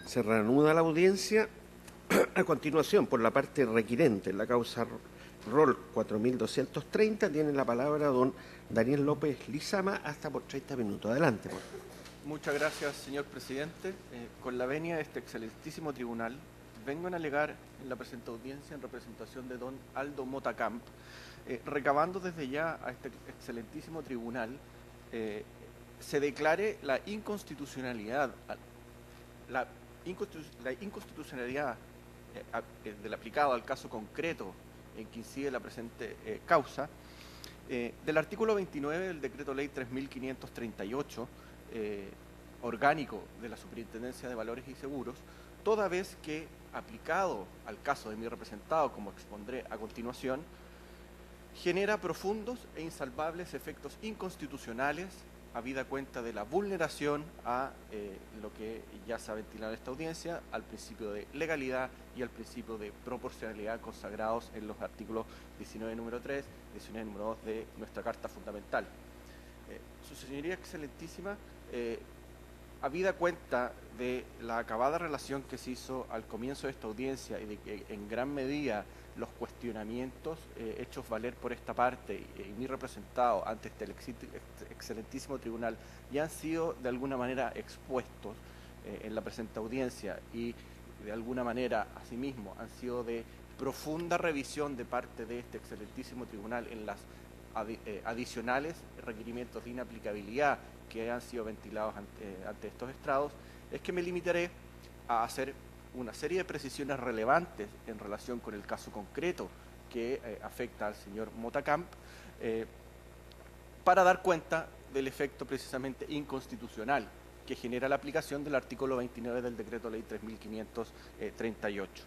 Se reanuda la audiencia. A continuación, por la parte requirente, en la causa ROL 4230, tiene la palabra don Daniel López Lizama, hasta por 30 minutos. Adelante, por favor. Muchas gracias, señor presidente. Con la venia de este excelentísimo tribunal, vengo a alegar en la presente audiencia en representación de don Aldo Mota Camp, recabando desde ya a este excelentísimo tribunal, se declare la inconstitucionalidad del aplicado al caso concreto en que incide la presente causa, del artículo 29 del decreto ley 3538, orgánico de la Superintendencia de Valores y Seguros, toda vez que, aplicado al caso de mi representado, como expondré a continuación, genera profundos e insalvables efectos inconstitucionales, habida cuenta de la vulneración a lo que ya se ha ventilado en esta audiencia, al principio de legalidad y al principio de proporcionalidad consagrados en los artículos 19 número 3, 19 número 2 de nuestra Carta Fundamental. Su Señoría Excelentísima, habida cuenta de la acabada relación que se hizo al comienzo de esta audiencia y de que en gran medida los cuestionamientos hechos valer por esta parte y mi representado ante este excelentísimo tribunal ya han sido de alguna manera expuestos en la presente audiencia y de alguna manera asimismo han sido de profunda revisión de parte de este excelentísimo tribunal en las adicionales requerimientos de inaplicabilidad que han sido ventilados ante estos estrados, es que me limitaré a hacer una serie de precisiones relevantes en relación con el caso concreto que afecta al señor Mota Camp, para dar cuenta del efecto precisamente inconstitucional que genera la aplicación del artículo 29 del decreto ley 3538.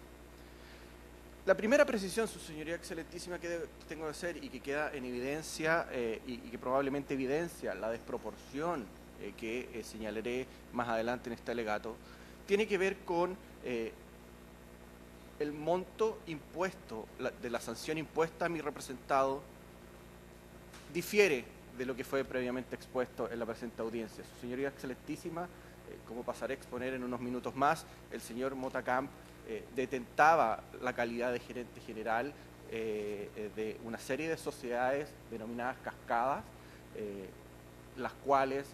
La primera precisión, Su Señoría Excelentísima, que tengo que hacer y que queda en evidencia y que probablemente evidencia la desproporción que señalaré más adelante en este alegato, tiene que ver con el monto impuesto, de la sanción impuesta a mi representado, difiere de lo que fue previamente expuesto en la presente audiencia. Su Señoría Excelentísima, como pasaré a exponer en unos minutos más, el señor Mota Camp detentaba la calidad de gerente general de una serie de sociedades denominadas cascadas, las cuales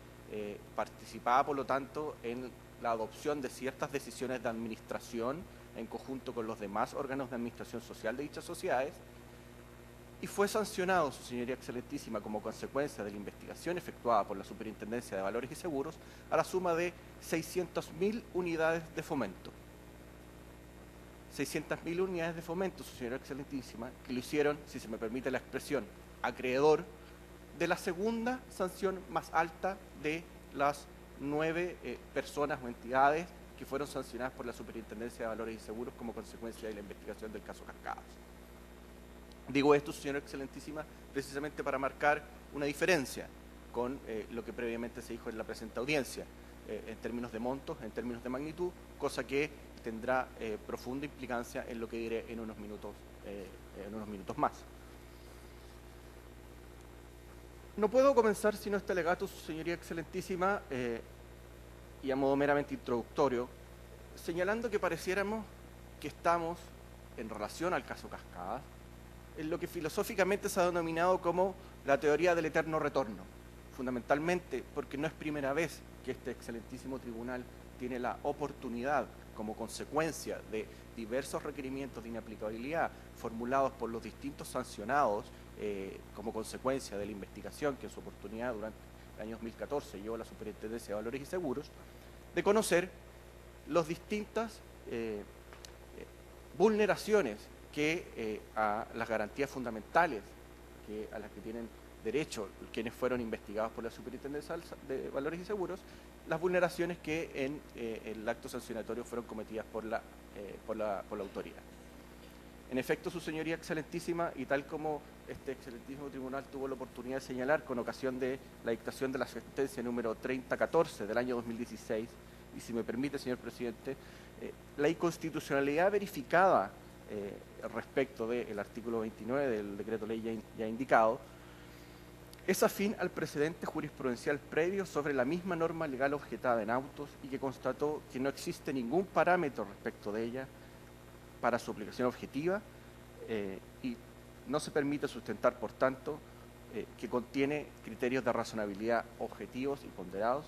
participaba, por lo tanto, en la adopción de ciertas decisiones de administración en conjunto con los demás órganos de administración social de dichas sociedades, y fue sancionado, Su Señoría Excelentísima, como consecuencia de la investigación efectuada por la Superintendencia de Valores y Seguros, a la suma de 600.000 unidades de fomento. 600.000 unidades de fomento, Su Señoría Excelentísima, que lo hicieron, si se me permite la expresión, acreedor de la segunda sanción más alta de las 9 personas o entidades que fueron sancionadas por la Superintendencia de Valores y Seguros como consecuencia de la investigación del caso Cascadas. Digo esto, Señora Excelentísima, precisamente para marcar una diferencia con lo que previamente se dijo en la presente audiencia, en términos de montos, en términos de magnitud, cosa que tendrá profunda implicancia en lo que diré en unos minutos más. No puedo comenzar sino este alegato, Su Señoría Excelentísima, y a modo meramente introductorio, señalando que pareciéramos que estamos, en relación al caso Cascadas, en lo que filosóficamente se ha denominado como la teoría del eterno retorno, fundamentalmente porque no es primera vez que este excelentísimo tribunal tiene la oportunidad, como consecuencia de diversos requerimientos de inaplicabilidad formulados por los distintos sancionados como consecuencia de la investigación que en su oportunidad durante el año 2014 llevó a la Superintendencia de Valores y Seguros, de conocer las distintas vulneraciones que a las garantías fundamentales a las que tienen derecho quienes fueron investigados por la Superintendencia de Valores y Seguros, las vulneraciones que en el acto sancionatorio fueron cometidas por la autoridad. En efecto, Su Señoría Excelentísima, y tal como este excelentísimo tribunal tuvo la oportunidad de señalar con ocasión de la dictación de la sentencia número 3014 del año 2016, y si me permite, señor presidente, la inconstitucionalidad verificada respecto del artículo 29 del decreto ley ya indicado, es afín al precedente jurisprudencial previo sobre la misma norma legal objetada en autos y que constató que no existe ningún parámetro respecto de ella para su aplicación objetiva y no se permite sustentar, por tanto, que contiene criterios de razonabilidad objetivos y ponderados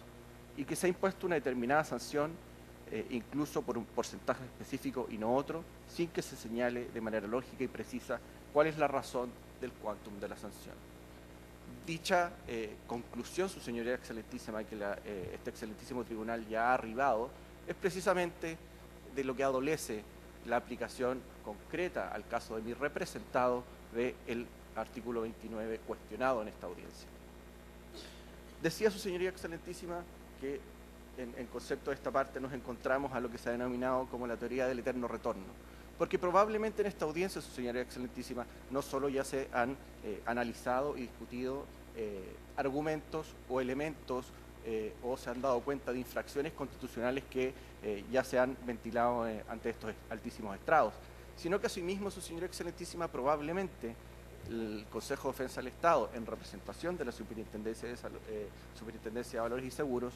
y que se ha impuesto una determinada sanción, incluso por un porcentaje específico y no otro, sin que se señale de manera lógica y precisa cuál es la razón del quantum de la sanción. Dicha conclusión, su señoría excelentísima, que este excelentísimo tribunal ya ha arribado, es precisamente de lo que adolece la aplicación concreta al caso de mi representado del artículo 29 cuestionado en esta audiencia. Decía su señoría excelentísima que en concepto de esta parte nos encontramos a lo que se ha denominado como la teoría del eterno retorno, porque probablemente en esta audiencia, su señoría excelentísima, no solo ya se han analizado y discutido argumentos o elementos o se han dado cuenta de infracciones constitucionales que ya se han ventilado ante estos altísimos estrados, sino que asimismo, su señoría excelentísima, probablemente el Consejo de Defensa del Estado, en representación de la Superintendencia de Valores y Seguros,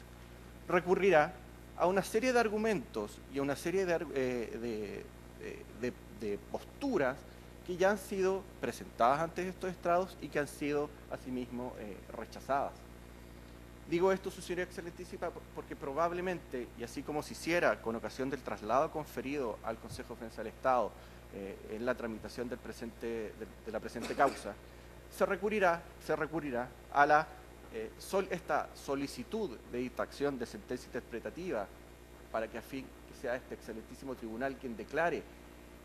recurrirá a una serie de argumentos y a una serie de posturas que ya han sido presentadas ante estos estrados y que han sido asimismo rechazadas. Digo esto, su señoría excelentísima, porque probablemente, y así como se hiciera con ocasión del traslado conferido al Consejo de Defensa del Estado en la tramitación de la presente causa, se recurrirá a esta solicitud de dictación de sentencia interpretativa para que a fin que sea este excelentísimo tribunal quien declare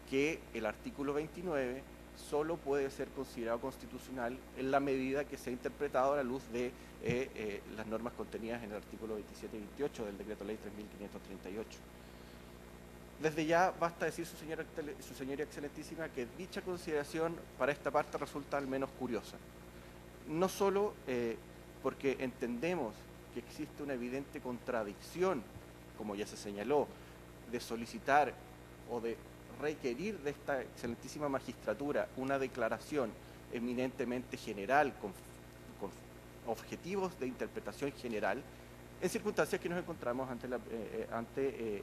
que el artículo 29 solo puede ser considerado constitucional en la medida que se ha interpretado a la luz de las normas contenidas en el artículo 27 y 28 del Decreto Ley 3.538. Desde ya basta decir, su señoría excelentísima, que dicha consideración para esta parte resulta al menos curiosa. No solo porque entendemos que existe una evidente contradicción, como ya se señaló, de solicitar o de requerir de esta excelentísima magistratura una declaración eminentemente general, con objetivos de interpretación general, en circunstancias que nos encontramos ante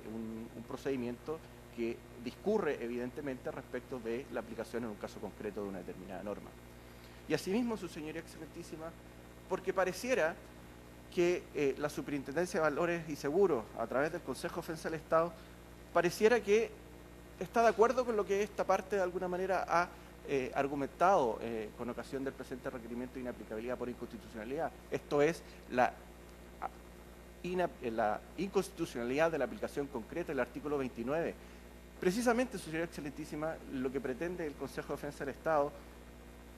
un procedimiento que discurre evidentemente respecto de la aplicación en un caso concreto de una determinada norma. Y asimismo, su señoría excelentísima, porque pareciera que la Superintendencia de Valores y Seguros, a través del Consejo de Defensa del Estado, pareciera que está de acuerdo con lo que esta parte de alguna manera ha argumentado con ocasión del presente requerimiento de inaplicabilidad por inconstitucionalidad. Esto es la inconstitucionalidad de la aplicación concreta del artículo 29. Precisamente, su señoría excelentísima, lo que pretende el Consejo de Defensa del Estado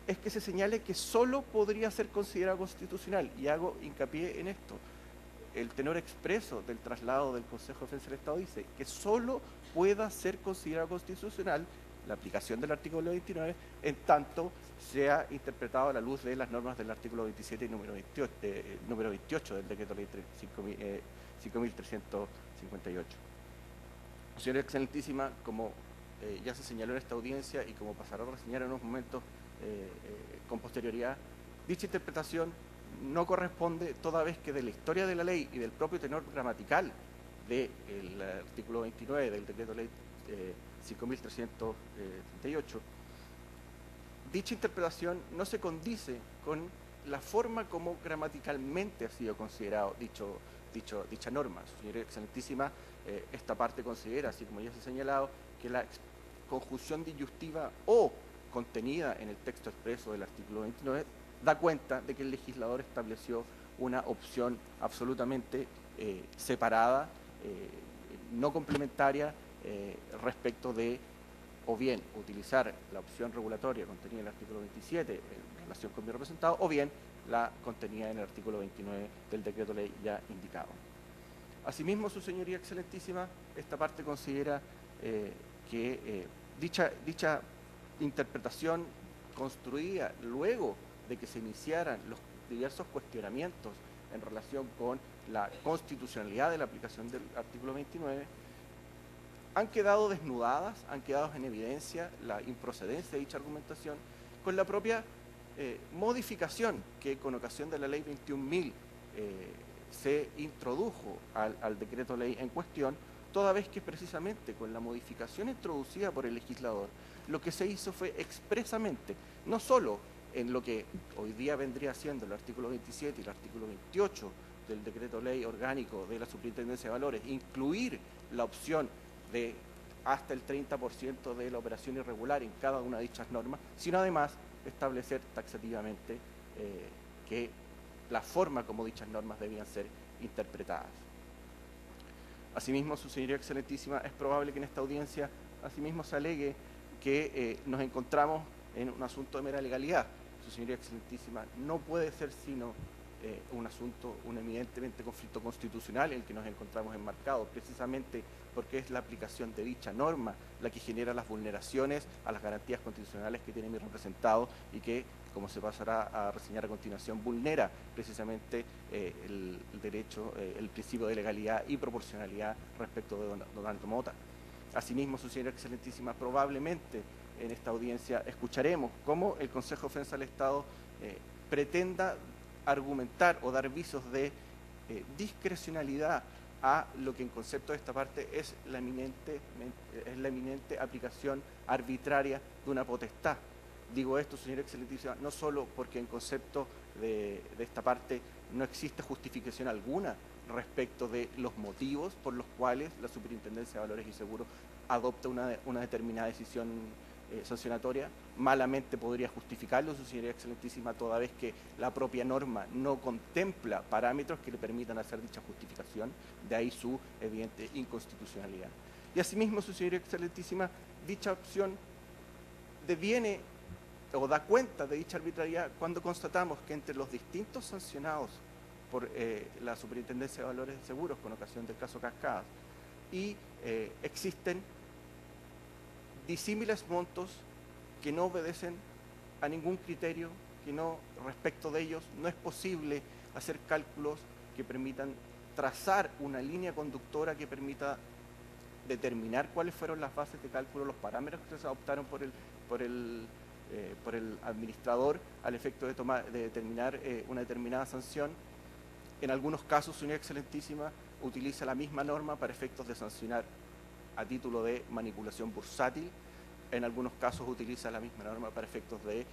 es que se señale que solo podría ser considerado constitucional, y hago hincapié en esto. El tenor expreso del traslado del Consejo de Defensa del Estado dice que solo pueda ser considerado constitucional la aplicación del artículo 29 en tanto sea interpretado a la luz de las normas del artículo 27 y número 28 del Decreto Ley 5.358. Señora excelentísima, como ya se señaló en esta audiencia y como pasará a reseñar en unos momentos con posterioridad, dicha interpretación no corresponde toda vez que de la historia de la ley y del propio tenor gramatical del artículo 29 del Decreto Ley 5.338, dicha interpretación no se condice con la forma como gramaticalmente ha sido considerado dicha norma. Señora excelentísima, esta parte considera, así como ya se ha señalado, que la conjunción disyuntiva o contenida en el texto expreso del artículo 29 da cuenta de que el legislador estableció una opción absolutamente separada, no complementaria, respecto de o bien utilizar la opción regulatoria contenida en el artículo 27 en relación con mi representado, o bien la contenida en el artículo 29 del decreto ley ya indicado. Asimismo, su señoría excelentísima, esta parte considera que dicha interpretación construida luego de que se iniciaran los diversos cuestionamientos en relación con la constitucionalidad de la aplicación del artículo 29, han quedado desnudadas, han quedado en evidencia la improcedencia de dicha argumentación con la propia modificación que con ocasión de la ley 21.000 se introdujo al decreto ley en cuestión, toda vez que precisamente con la modificación introducida por el legislador, lo que se hizo fue expresamente, no solo en lo que hoy día vendría siendo el artículo 27 y el artículo 28 del decreto ley orgánico de la Superintendencia de Valores, incluir la opción de hasta el 30% de la operación irregular en cada una de dichas normas, sino además establecer taxativamente que la forma como dichas normas debían ser interpretadas. Asimismo, su señoría excelentísima, es probable que en esta audiencia asimismo se alegue que nos encontramos en un asunto de mera legalidad. Su señoría excelentísima, no puede ser sino un asunto, un evidentemente conflicto constitucional en el que nos encontramos enmarcados, precisamente porque es la aplicación de dicha norma la que genera las vulneraciones a las garantías constitucionales que tiene mi representado y que, como se pasará a reseñar a continuación, vulnera precisamente el derecho, el principio de legalidad y proporcionalidad respecto de don Aldo Mota. Asimismo, su señoría excelentísima, probablemente en esta audiencia escucharemos cómo el Consejo de Defensa del Estado pretenda argumentar o dar visos de discrecionalidad a lo que en concepto de esta parte es la eminente aplicación arbitraria de una potestad. Digo esto, señora excelentísima, no solo porque en concepto de esta parte no existe justificación alguna respecto de los motivos por los cuales la Superintendencia de Valores y Seguros adopta una determinada decisión sancionatoria, malamente podría justificarlo, su señoría excelentísima, toda vez que la propia norma no contempla parámetros que le permitan hacer dicha justificación, de ahí su evidente inconstitucionalidad. Y asimismo, su señoría excelentísima, dicha opción deviene o da cuenta de dicha arbitrariedad cuando constatamos que entre los distintos sancionados por la Superintendencia de Valores y Seguros con ocasión del caso Cascadas existen disímiles montos que no obedecen a ningún criterio, que no, respecto de ellos, no es posible hacer cálculos que permitan trazar una línea conductora que permita determinar cuáles fueron las bases de cálculo, los parámetros que se adoptaron por el administrador al efecto de determinar una determinada sanción. En algunos casos, su señoría excelentísima utiliza la misma norma para efectos de sancionar a título de manipulación bursátil. En algunos casos utiliza la misma norma para efectos de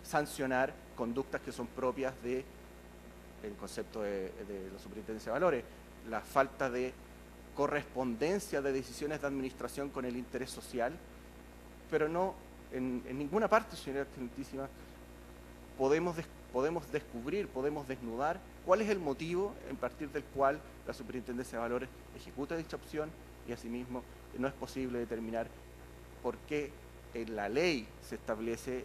sancionar conductas que son propias del concepto de la Superintendencia de Valores, la falta de correspondencia de decisiones de administración con el interés social, pero no en ninguna parte, señora excelentísima, podemos descubrir, podemos desnudar cuál es el motivo en partir del cual la Superintendencia de Valores ejecuta dicha opción y asimismo no es posible determinar por qué en la ley se establece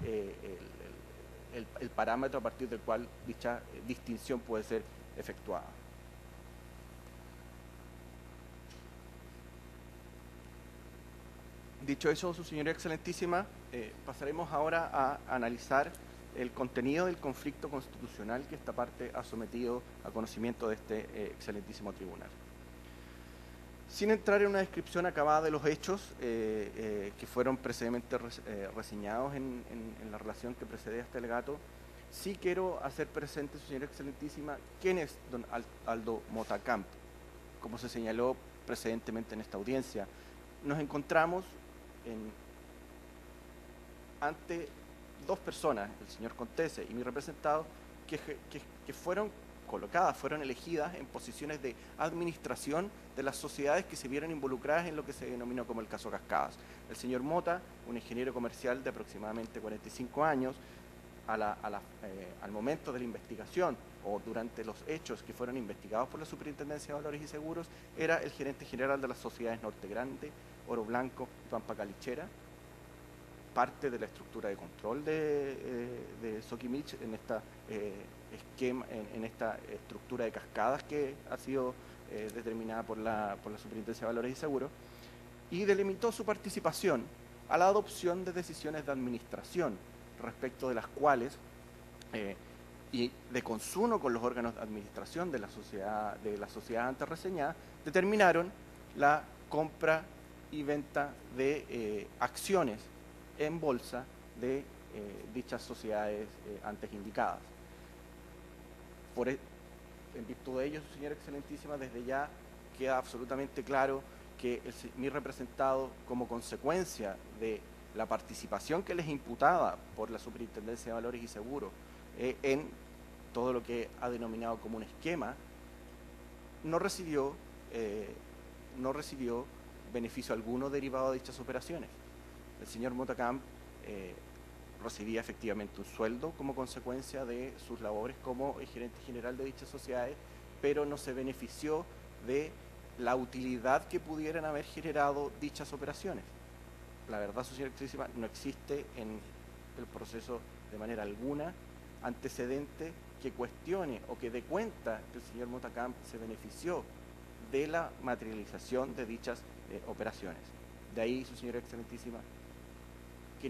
el parámetro a partir del cual dicha distinción puede ser efectuada. Dicho eso, su señoría excelentísima, pasaremos ahora a analizar el contenido del conflicto constitucional que esta parte ha sometido a conocimiento de este excelentísimo tribunal. Sin entrar en una descripción acabada de los hechos que fueron previamente reseñados en la relación que precede a este alegato, sí quiero hacer presente, su señora excelentísima, quién es don Aldo Mota Camp. Como se señaló precedentemente en esta audiencia, nos encontramos ante dos personas, el señor Contese y mi representado, que fueron colocadas, fueron elegidas en posiciones de administración de las sociedades que se vieron involucradas en lo que se denominó como el caso Cascadas. El señor Mota, un ingeniero comercial de aproximadamente 45 años, al momento de la investigación o durante los hechos que fueron investigados por la Superintendencia de Valores y Seguros, era el gerente general de las sociedades Norte Grande, Oro Blanco y Pampa Calichera, parte de la estructura de control de Soquimich en esta esquema, en esta estructura de cascadas que ha sido determinada por la Superintendencia de Valores y Seguros, y delimitó su participación a la adopción de decisiones de administración respecto de las cuales y de consumo con los órganos de administración de la sociedad antes reseñada, determinaron la compra y venta de acciones en bolsa de dichas sociedades antes indicadas. En virtud de ello, señora Excelentísima, desde ya queda absolutamente claro que mi representado, como consecuencia de la participación que les imputaba por la Superintendencia de Valores y Seguros en todo lo que ha denominado como un esquema, no recibió beneficio alguno derivado de dichas operaciones. El señor Motacamp recibía efectivamente un sueldo como consecuencia de sus labores como gerente general de dichas sociedades, pero no se benefició de la utilidad que pudieran haber generado dichas operaciones. La verdad, señora Excelentísima, no existe en el proceso de manera alguna antecedente que cuestione o que dé cuenta que el señor Motacamp se benefició de la materialización de dichas operaciones. De ahí, su señora Excelentísima, que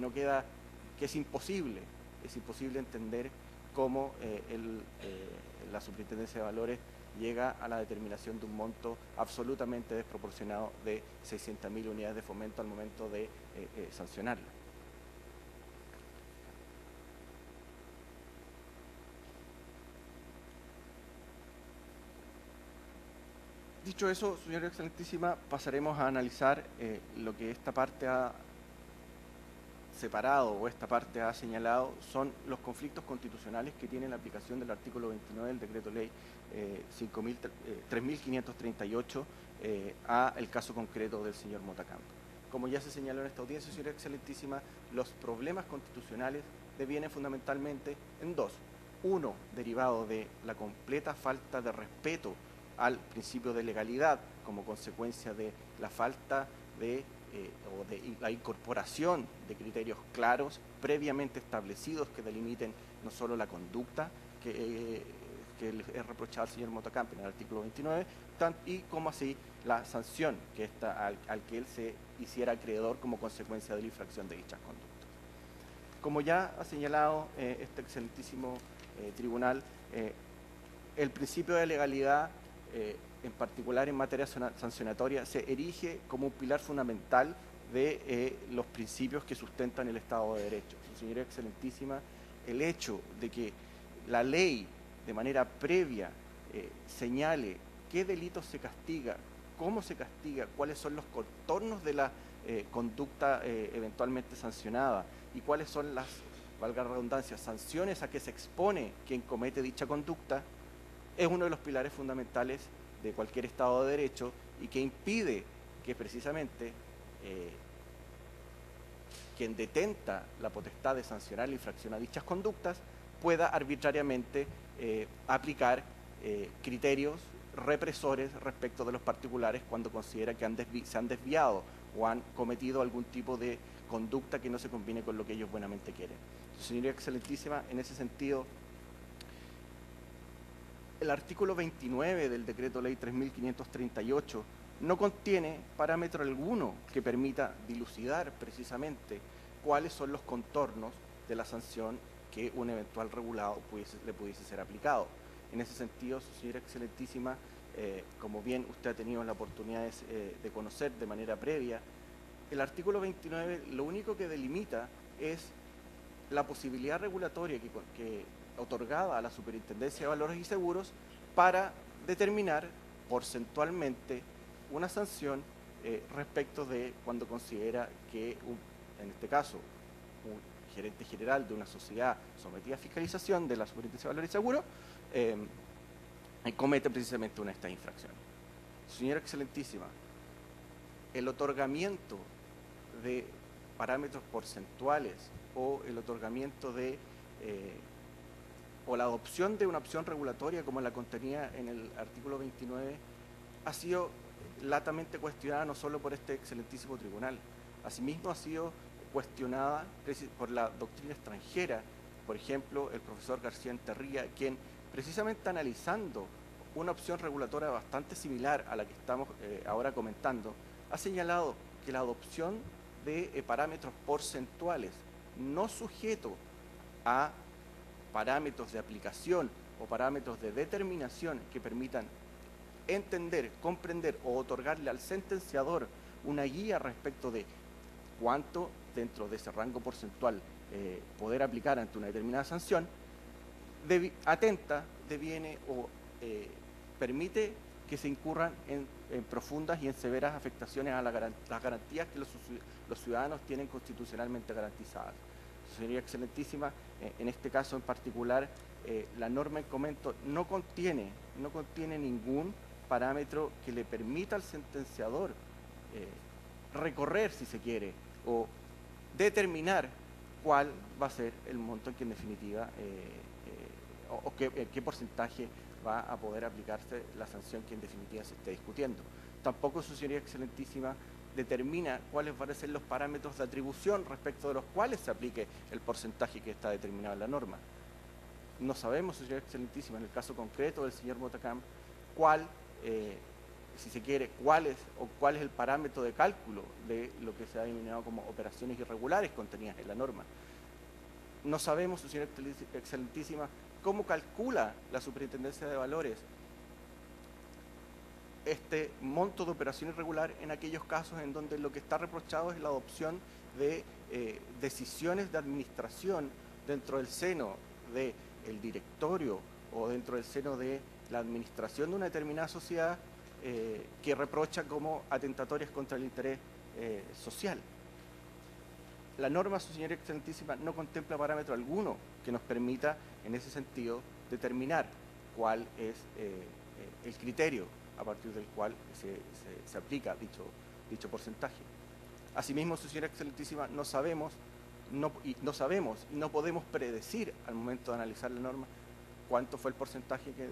es imposible entender cómo la Superintendencia de Valores llega a la determinación de un monto absolutamente desproporcionado de 600.000 unidades de fomento al momento de sancionarla. Dicho eso, señora Excelentísima, pasaremos a analizar lo que esta parte ha separado o esta parte ha señalado son los conflictos constitucionales que tiene la aplicación del artículo 29 del Decreto Ley 3.538 a el caso concreto del señor Motacamp. Como ya se señaló en esta audiencia, señora Excelentísima, los problemas constitucionales devienen fundamentalmente en dos. Uno, derivado de la completa falta de respeto al principio de legalidad como consecuencia de la falta de o de la incorporación de criterios claros previamente establecidos que delimiten no solo la conducta que es reprochada al señor Motacamp en el artículo 29, y como así la sanción que al que él se hiciera acreedor como consecuencia de la infracción de dichas conductas. Como ya ha señalado este excelentísimo tribunal, el principio de legalidad en particular en materia sancionatoria, se erige como un pilar fundamental de los principios que sustentan el Estado de Derecho. Señora Excelentísima, el hecho de que la ley de manera previa señale qué delitos se castiga, cómo se castiga, cuáles son los contornos de la conducta eventualmente sancionada y cuáles son las, valga la redundancia, sanciones a que se expone quien comete dicha conducta, es uno de los pilares fundamentales de cualquier Estado de Derecho y que impide que precisamente quien detenta la potestad de sancionar la infracción a dichas conductas pueda arbitrariamente aplicar criterios represores respecto de los particulares cuando considera que se han desviado o han cometido algún tipo de conducta que no se combine con lo que ellos buenamente quieren. Señoría Excelentísima, en ese sentido, el artículo 29 del Decreto Ley 3.538 no contiene parámetro alguno que permita dilucidar precisamente cuáles son los contornos de la sanción que un eventual regulado le pudiese ser aplicado. En ese sentido, señora Excelentísima, como bien usted ha tenido la oportunidad de conocer de manera previa, el artículo 29 lo único que delimita es la posibilidad regulatoria que otorgada a la Superintendencia de Valores y Seguros para determinar porcentualmente una sanción respecto de cuando considera que, en este caso, un gerente general de una sociedad sometida a fiscalización de la Superintendencia de Valores y Seguros comete precisamente una de estas infracciones. Señora Excelentísima, el otorgamiento de parámetros porcentuales o el otorgamiento de o la adopción de una opción regulatoria como la contenía en el artículo 29 ha sido latamente cuestionada no solo por este excelentísimo tribunal, asimismo ha sido cuestionada por la doctrina extranjera. Por ejemplo, el profesor García Enterría, quien precisamente analizando una opción regulatoria bastante similar a la que estamos ahora comentando, ha señalado que la adopción de parámetros porcentuales no sujetos a parámetros de aplicación o parámetros de determinación que permitan entender, comprender o otorgarle al sentenciador una guía respecto de cuánto dentro de ese rango porcentual poder aplicar ante una determinada sanción, deviene o permite que se incurran en profundas y en severas afectaciones a las garantías que los ciudadanos tienen constitucionalmente garantizadas. Señoría Excelentísima, en este caso en particular, la norma en comento no contiene ningún parámetro que le permita al sentenciador recorrer, si se quiere, o determinar cuál va a ser el monto en que en definitiva qué porcentaje va a poder aplicarse la sanción que en definitiva se esté discutiendo. Tampoco su Señoría Excelentísima determina cuáles van a ser los parámetros de atribución respecto de los cuales se aplique el porcentaje que está determinado en la norma. No sabemos, Señoría Excelentísima, en el caso concreto del señor Motacam, si se quiere, cuál es el parámetro de cálculo de lo que se ha denominado como operaciones irregulares contenidas en la norma. No sabemos, su Señoría Excelentísima, cómo calcula la Superintendencia de Valores este monto de operación irregular en aquellos casos en donde lo que está reprochado es la adopción de decisiones de administración dentro del seno del directorio o dentro del seno de la administración de una determinada sociedad que reprocha como atentatorias contra el interés social. La norma, su Señoría Excelentísima, no contempla parámetro alguno que nos permita, en ese sentido, determinar cuál es el criterio a partir del cual se aplica dicho porcentaje. Asimismo, su Señoría Excelentísima, no sabemos y no podemos predecir al momento de analizar la norma cuánto fue el porcentaje que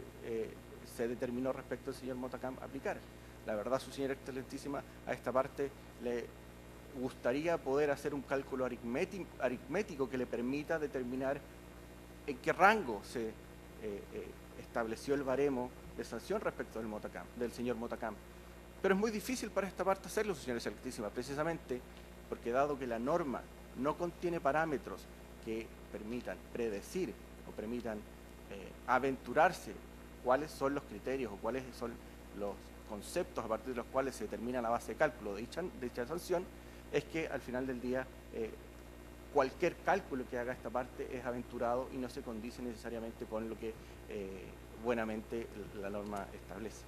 se determinó respecto al señor Motacam aplicar. La verdad, su Señoría Excelentísima, a esta parte le gustaría poder hacer un cálculo aritmético que le permita determinar en qué rango se estableció el baremo de sanción respecto del señor Motacam. Pero es muy difícil para esta parte hacerlo, su Señoría Excelentísima, precisamente porque dado que la norma no contiene parámetros que permitan predecir o permitan aventurarse cuáles son los criterios o cuáles son los conceptos a partir de los cuales se determina la base de cálculo de dicha sanción, es que al final del día cualquier cálculo que haga esta parte es aventurado y no se condice necesariamente con lo que buenamente la norma establece.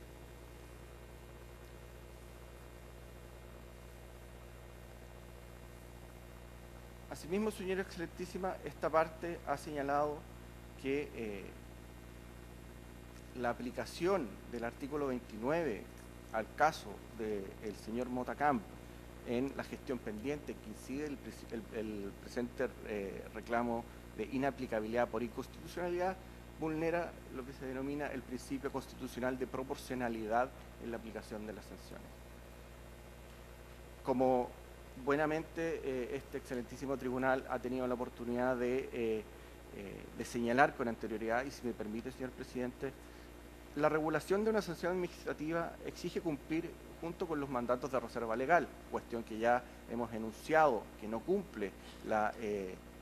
Asimismo, Señora Excelentísima, esta parte ha señalado que la aplicación del artículo 29 al caso del señor Motacam en la gestión pendiente que incide el presente reclamo de inaplicabilidad por inconstitucionalidad vulnera lo que se denomina el principio constitucional de proporcionalidad en la aplicación de las sanciones. Como buenamente este excelentísimo tribunal ha tenido la oportunidad de señalar con anterioridad, y si me permite, señor presidente, la regulación de una sanción administrativa exige cumplir junto con los mandatos de reserva legal, cuestión que ya hemos enunciado que no cumple la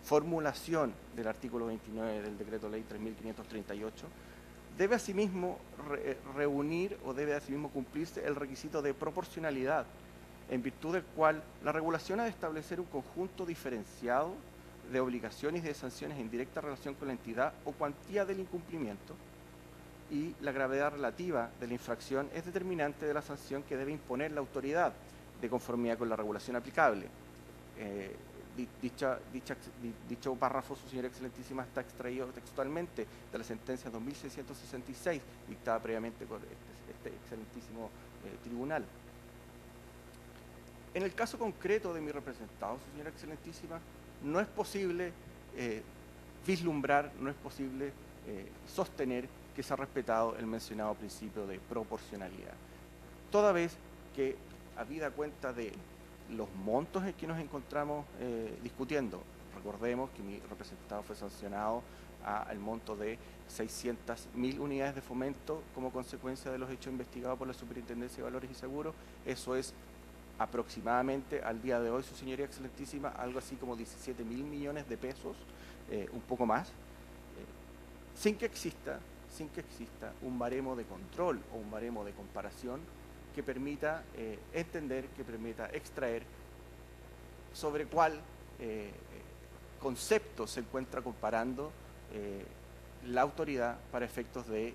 formulación del artículo 29 del Decreto Ley 3.538, debe asimismo reunir o debe asimismo cumplirse el requisito de proporcionalidad, en virtud del cual la regulación ha de establecer un conjunto diferenciado de obligaciones y de sanciones en directa relación con la entidad o cuantía del incumplimiento, y la gravedad relativa de la infracción es determinante de la sanción que debe imponer la autoridad de conformidad con la regulación aplicable. Dicho párrafo, su Señora Excelentísima, está extraído textualmente de la sentencia 2666 dictada previamente por este excelentísimo tribunal. En el caso concreto de mi representado, su Señora Excelentísima, no es posible vislumbrar, no es posible sostener que se ha respetado el mencionado principio de proporcionalidad. Toda vez que, habida cuenta de los montos en que nos encontramos discutiendo, recordemos que mi representado fue sancionado al monto de 600.000 unidades de fomento como consecuencia de los hechos investigados por la Superintendencia de Valores y Seguros. Eso es aproximadamente al día de hoy, su Señoría Excelentísima, algo así como 17.000 millones de pesos, un poco más, sin que exista un baremo de control o un baremo de comparación que permita entender, que permita extraer sobre cuál concepto se encuentra comparando la autoridad para efectos de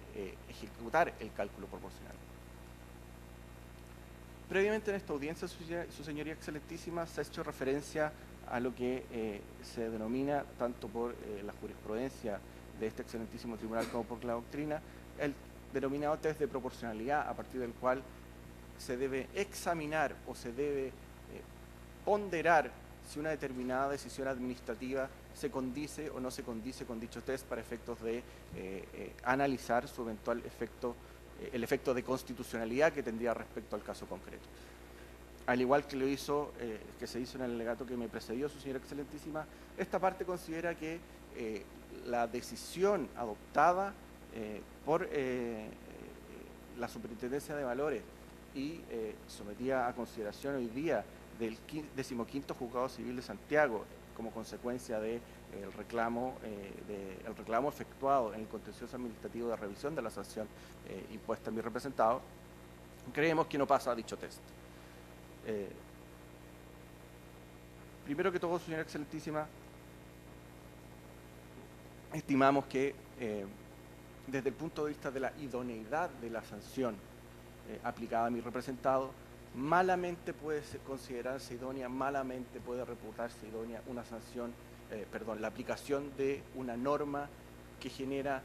ejecutar el cálculo proporcional. Previamente en esta audiencia, su señoría excelentísima, se ha hecho referencia a lo que se denomina, tanto por la jurisprudencia de este excelentísimo tribunal como por la doctrina, el denominado test de proporcionalidad, a partir del cual se debe examinar o se debe ponderar si una determinada decisión administrativa se condice o no se condice con dicho test para efectos de analizar su eventual efecto, el efecto de constitucionalidad que tendría respecto al caso concreto. Al igual que que se hizo en el alegato que me precedió, su señora excelentísima, esta parte considera que la decisión adoptada por la Superintendencia de Valores y sometida a consideración hoy día del 15º Juzgado Civil de Santiago como consecuencia del reclamo efectuado en el contencioso administrativo de revisión de la sanción impuesta a mi representado, creemos que no pasa a dicho test. Primero que todo, señora excelentísima, estimamos que desde el punto de vista de la idoneidad de la sanción aplicada a mi representado, malamente puede considerarse idónea, malamente puede reputarse idónea una sanción, la aplicación de una norma que genera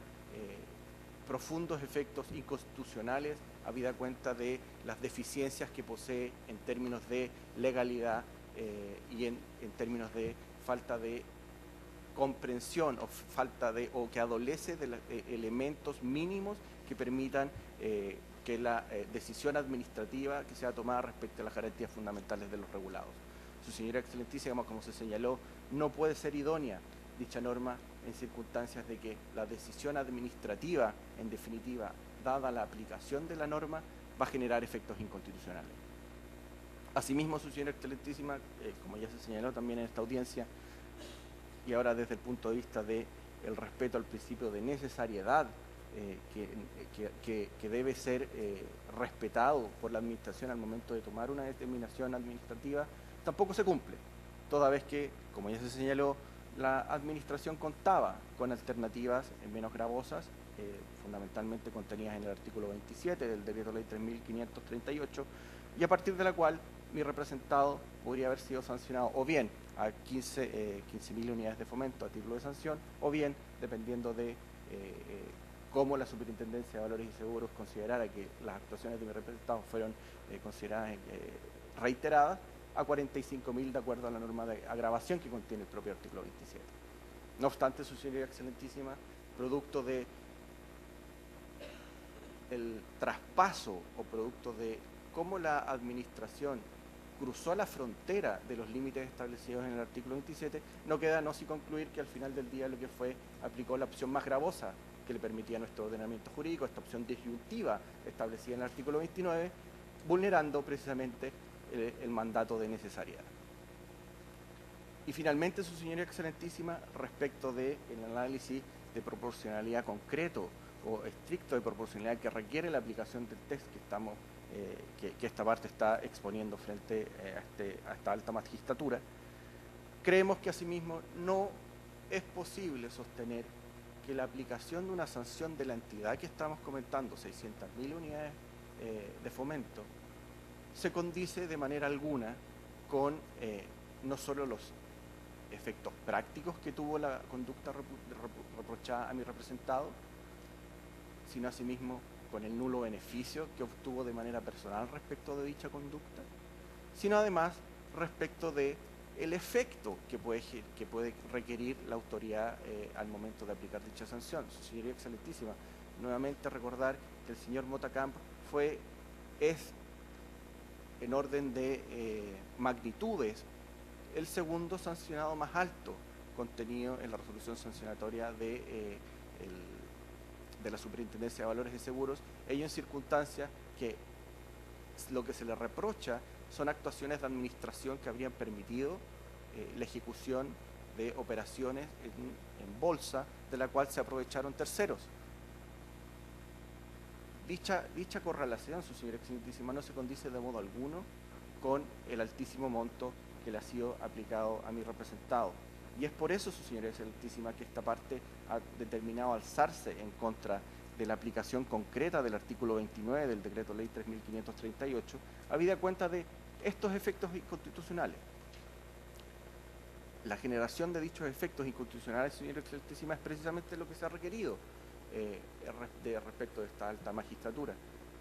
profundos efectos inconstitucionales, habida cuenta de las deficiencias que posee en términos de legalidad y en términos de falta de comprensión o que adolece de elementos mínimos que permitan que la decisión administrativa que sea tomada respecto a las garantías fundamentales de los regulados. Su señora excelentísima, como se señaló, no puede ser idónea dicha norma en circunstancias de que la decisión administrativa, en definitiva, dada la aplicación de la norma, va a generar efectos inconstitucionales. Asimismo, su señora excelentísima, como ya se señaló también en esta audiencia, y ahora desde el punto de vista del respeto al principio de necesariedad, que debe ser respetado por la Administración al momento de tomar una determinación administrativa, tampoco se cumple, toda vez que, como ya se señaló, la Administración contaba con alternativas menos gravosas, fundamentalmente contenidas en el artículo 27 del Decreto Ley 3.538, y a partir de la cual mi representado podría haber sido sancionado o bien a 15.000 unidades de fomento a título de sanción, o bien, dependiendo de cómo la Superintendencia de Valores y Seguros considerara que las actuaciones de mi representado fueron consideradas reiteradas, a 45.000 de acuerdo a la norma de agravación que contiene el propio artículo 27. No obstante, su señoría excelentísima, producto de el traspaso o producto de cómo la Administración cruzó la frontera de los límites establecidos en el artículo 27, no queda no si concluir que al final del día lo que aplicó la opción más gravosa que le permitía nuestro ordenamiento jurídico, esta opción disyuntiva establecida en el artículo 29, vulnerando precisamente el mandato de necesariedad. Y finalmente, su señoría excelentísima, respecto del análisis de proporcionalidad concreto o estricto de proporcionalidad que requiere la aplicación del test que esta parte está exponiendo frente a esta alta magistratura, creemos que asimismo no es posible sostener que la aplicación de una sanción de la entidad que estamos comentando, 600.000 unidades de fomento, se condice de manera alguna con no solo los efectos prácticos que tuvo la conducta reprochada a mi representado, sino asimismo con el nulo beneficio que obtuvo de manera personal respecto de dicha conducta, sino además respecto de el efecto que puede requerir la autoridad al momento de aplicar dicha sanción. Su señoría excelentísima, nuevamente recordar que el señor Motacamp es en orden de magnitudes el segundo sancionado más alto contenido en la resolución sancionatoria de la Superintendencia de Valores y Seguros, ello en circunstancias que lo que se le reprocha son actuaciones de administración que habrían permitido la ejecución de operaciones en bolsa, de la cual se aprovecharon terceros. Dicha correlación, su señora excelentísima, no se condice de modo alguno con el altísimo monto que le ha sido aplicado a mi representado. Y es por eso, su señoría excelentísima, que esta parte ha determinado alzarse en contra de la aplicación concreta del artículo 29 del Decreto Ley 3.538, habida cuenta de estos efectos inconstitucionales. La generación de dichos efectos inconstitucionales, señora excelentísima, es precisamente lo que se ha requerido respecto de esta alta magistratura.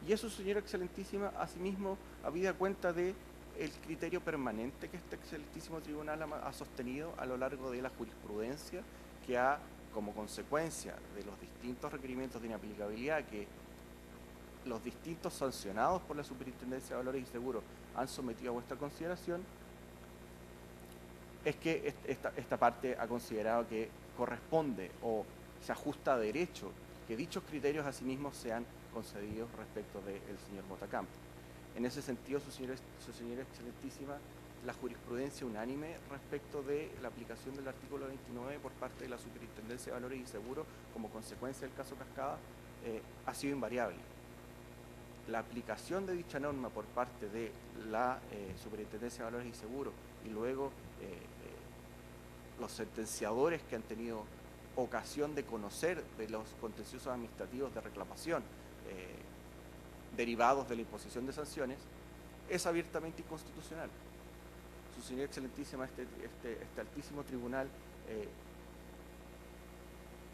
Y eso, señora excelentísima, asimismo, habida cuenta de el criterio permanente que este excelentísimo tribunal ha sostenido a lo largo de la jurisprudencia, que ha, como consecuencia de los distintos requerimientos de inaplicabilidad que los distintos sancionados por la Superintendencia de Valores y Seguros han sometido a vuestra consideración, es que esta parte ha considerado que corresponde o se ajusta a derecho que dichos criterios asimismo sean concedidos respecto del señor Motacamp. En ese sentido, su señora excelentísima, la jurisprudencia unánime respecto de la aplicación del artículo 29 por parte de la Superintendencia de Valores y Seguros como consecuencia del caso Cascada ha sido invariable. La aplicación de dicha norma por parte de la Superintendencia de Valores y Seguros y luego los sentenciadores que han tenido ocasión de conocer de los contenciosos administrativos de reclamación derivados de la imposición de sanciones, es abiertamente inconstitucional. Su señoría excelentísima, este altísimo tribunal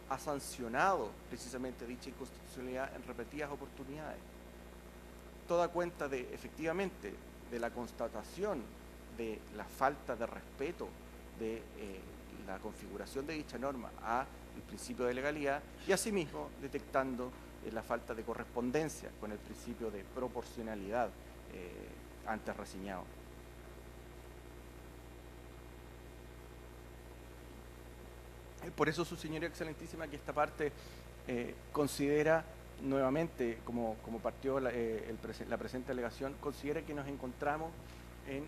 ha sancionado precisamente dicha inconstitucionalidad en repetidas oportunidades. Toda cuenta de, efectivamente, de la constatación de la falta de respeto de la configuración de dicha norma al principio de legalidad y asimismo detectando la falta de correspondencia con el principio de proporcionalidad antes reseñado. Por eso, su señoría excelentísima, que esta parte considera nuevamente, como partió la presente alegación, considera que nos encontramos en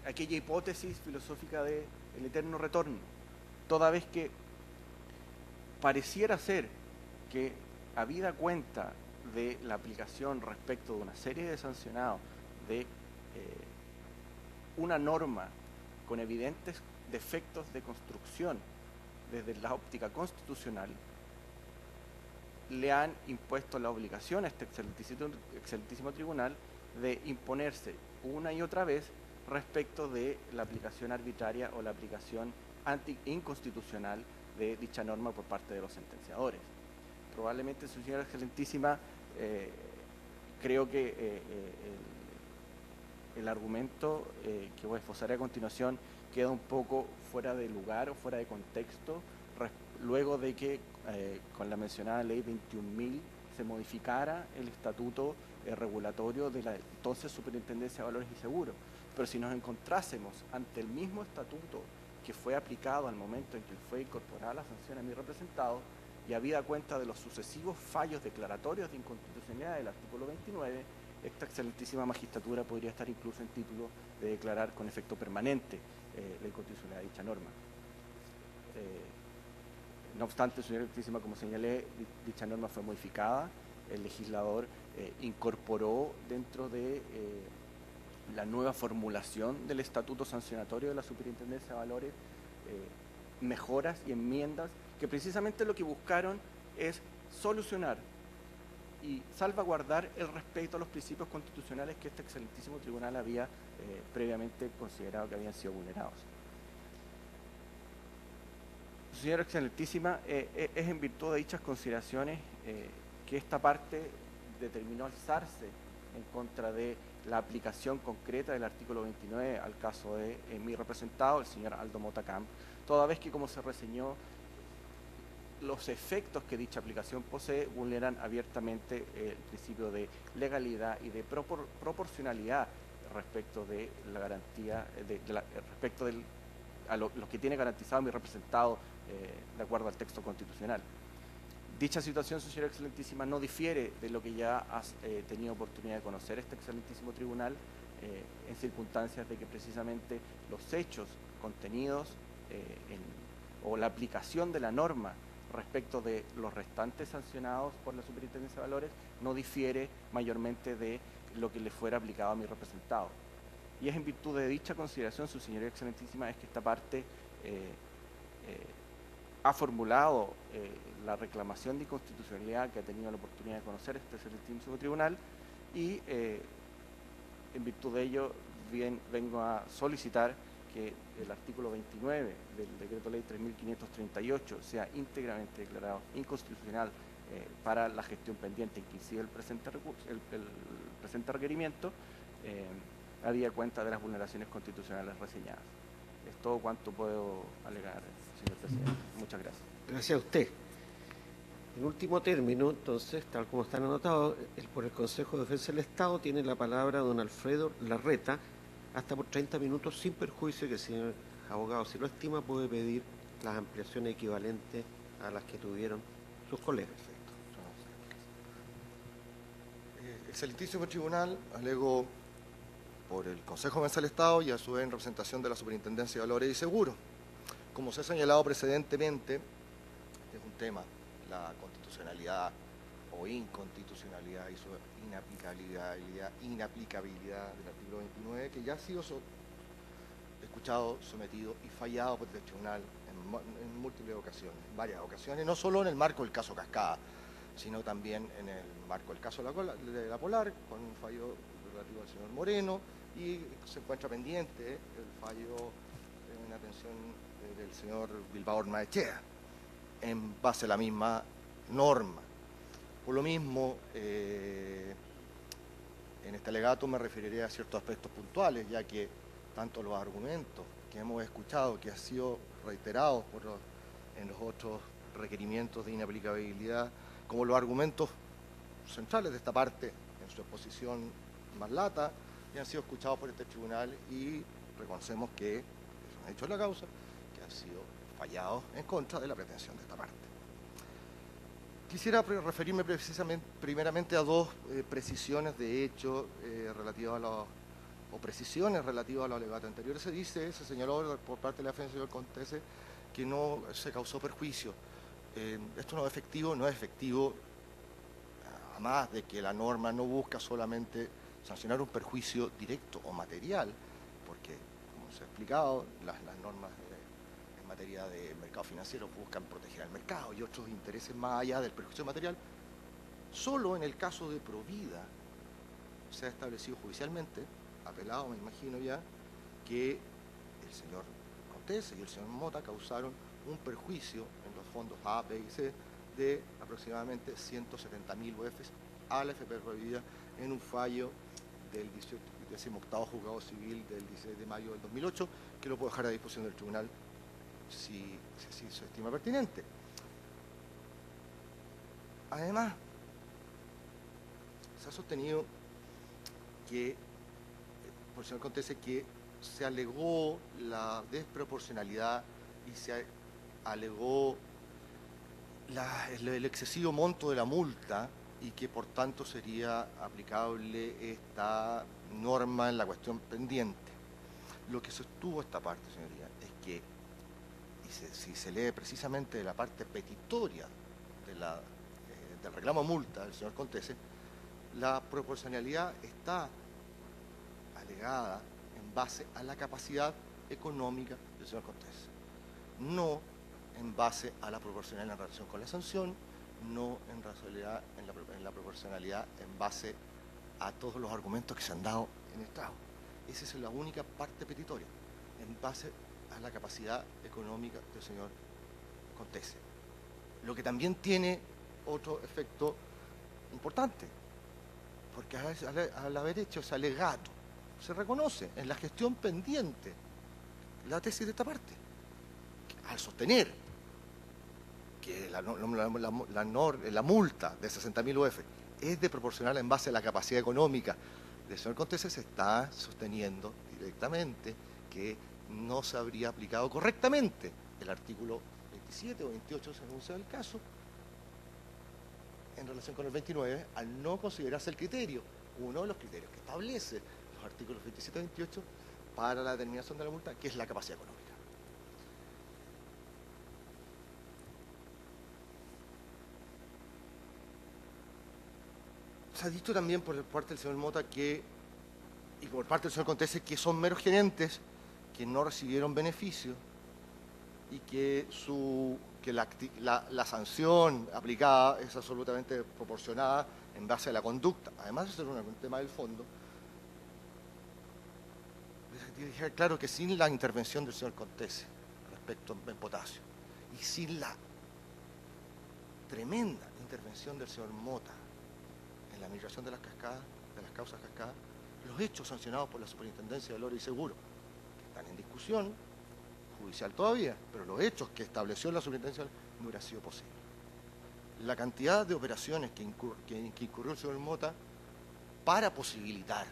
aquella hipótesis filosófica del eterno retorno, toda vez que pareciera ser que, habida cuenta de la aplicación respecto de una serie de sancionados de una norma con evidentes defectos de construcción desde la óptica constitucional, le han impuesto la obligación a este excelentísimo tribunal de imponerse una y otra vez respecto de la aplicación arbitraria o la aplicación inconstitucional de dicha norma por parte de los sentenciadores. Probablemente, su señora excelentísima, creo que el argumento que voy a esbozar a continuación queda un poco fuera de lugar o fuera de contexto, luego de que con la mencionada ley 21.000 se modificara el estatuto regulatorio de la entonces Superintendencia de Valores y Seguros. Pero si nos encontrásemos ante el mismo estatuto que fue aplicado al momento en que fue incorporada la sanción a mi representado, y habida cuenta de los sucesivos fallos declaratorios de inconstitucionalidad del artículo 29, esta excelentísima magistratura podría estar incluso en título de declarar con efecto permanente la inconstitucionalidad de dicha norma. No obstante, señora excelentísima, como señalé, dicha norma fue modificada, el legislador incorporó dentro de la nueva formulación del estatuto sancionatorio de la Superintendencia de Valores mejoras y enmiendas que precisamente lo que buscaron es solucionar y salvaguardar el respeto a los principios constitucionales que este excelentísimo tribunal había previamente considerado que habían sido vulnerados. Señora excelentísima, es en virtud de dichas consideraciones que esta parte determinó alzarse en contra de la aplicación concreta del artículo 29 al caso de mi representado, el señor Aldo Motacamp, toda vez que, como se reseñó, los efectos que dicha aplicación posee vulneran abiertamente el principio de legalidad y de proporcionalidad respecto de la garantía, respecto a lo que tiene garantizado mi representado de acuerdo al texto constitucional. Dicha situación, señora excelentísima, no difiere de lo que ya has tenido oportunidad de conocer este excelentísimo tribunal en circunstancias de que precisamente los hechos contenidos o la aplicación de la norma respecto de los restantes sancionados por la Superintendencia de Valores no difiere mayormente de lo que le fuera aplicado a mi representado. Y es en virtud de dicha consideración, su señoría excelentísima, es que esta parte ha formulado la reclamación de inconstitucionalidad que ha tenido la oportunidad de conocer este Supremo Tribunal y en virtud de ello vengo a solicitar que el artículo 29 del Decreto Ley 3.538 sea íntegramente declarado inconstitucional para la gestión pendiente en que incide el presente requerimiento, habida cuenta de las vulneraciones constitucionales reseñadas. Es todo cuanto puedo alegar, señor presidente. Muchas gracias. Gracias a usted. En último término, entonces, tal como están anotados, por el Consejo de Defensa del Estado tiene la palabra don Alfredo Larreta, hasta por 30 minutos, sin perjuicio que el señor abogado, si lo estima, puede pedir las ampliaciones equivalentes a las que tuvieron sus colegas. Excelentísimo Tribunal, alego por el Consejo de Defensa del Estado y a su vez en representación de la Superintendencia de Valores y Seguros. Como se ha señalado precedentemente, es un tema, la constitucionalidad o inconstitucionalidad y su inaplicabilidad del artículo 29, que ya ha sido escuchado, sometido y fallado por el Tribunal en múltiples ocasiones, en varias ocasiones, no solo en el marco del caso Cascada, sino también en el marco del caso de la Polar, con un fallo relativo al señor Moreno, y se encuentra pendiente el fallo en atención del señor Bilbao Ormaechea, en base a la misma norma. Por lo mismo, en este alegato me referiré a ciertos aspectos puntuales, ya que tanto los argumentos que hemos escuchado, que han sido reiterados en los otros requerimientos de inaplicabilidad, como los argumentos centrales de esta parte, en su exposición más lata, que han sido escuchados por este tribunal y reconocemos que es un hecho de la causa, que han sido fallados en contra de la pretensión de esta parte. Quisiera referirme primeramente a dos precisiones de hecho relativas a los precisiones relativas a los alegatos anteriores. Se señaló por parte de la defensa del señor Contese que no se causó perjuicio. Esto no es efectivo, además de que la norma no busca solamente sancionar un perjuicio directo o material, porque, como se ha explicado, las normas en materia de mercado financiero buscan proteger al mercado y otros intereses más allá del perjuicio material. Solo en el caso de Provida se ha establecido judicialmente, apelado me imagino ya, que el señor Contese y el señor Mota causaron un perjuicio en los fondos A, B y C de aproximadamente 170.000 UFs a la FP Provida en un fallo del 18º Juzgado Civil del 16 de mayo del 2008, que lo puedo dejar a disposición del tribunal si se estima pertinente. Además, se ha sostenido que, por el señor Contese, que se alegó la desproporcionalidad y se alegó el excesivo monto de la multa y que por tanto sería aplicable esta norma en la cuestión pendiente. Lo que sostuvo esta parte, señoría, es que, si se lee precisamente de la parte petitoria del reclamo multa del señor Contese, la proporcionalidad está alegada en base a la capacidad económica del señor Contese, no en base a la proporcionalidad en relación con la sanción, no en la proporcionalidad en base a todos los argumentos que se han dado en estrado. Esa es la única parte petitoria, en base a la capacidad económica del señor Contese. Lo que también tiene otro efecto importante, porque al haber hecho ese alegato, se reconoce en la gestión pendiente la tesis de esta parte, al sostener que la multa de 60.000 UF es de proporcional en base a la capacidad económica del señor Contese, se está sosteniendo directamente que no se habría aplicado correctamente el artículo 27 o 28, según sea el caso, en relación con el 29, al no considerarse el criterio, uno de los criterios que establece los artículos 27 y 28 para la determinación de la multa, que es la capacidad económica. Se ha dicho también por parte del señor Mota y por parte del señor Contese que son meros gerentes que no recibieron beneficio y que, la sanción aplicada es absolutamente proporcionada en base a la conducta. Además de ser un tema del fondo, dejar claro que sin la intervención del señor Cortés respecto al potasio y sin la tremenda intervención del señor Mota en la migración de las cascadas, de las causas cascadas, los hechos sancionados por la Superintendencia de Valores y Seguros, que están en discusión judicial todavía, pero los hechos que estableció la Superintendencia no hubiera sido posible. La cantidad de operaciones que incurrió el señor Mota para posibilitar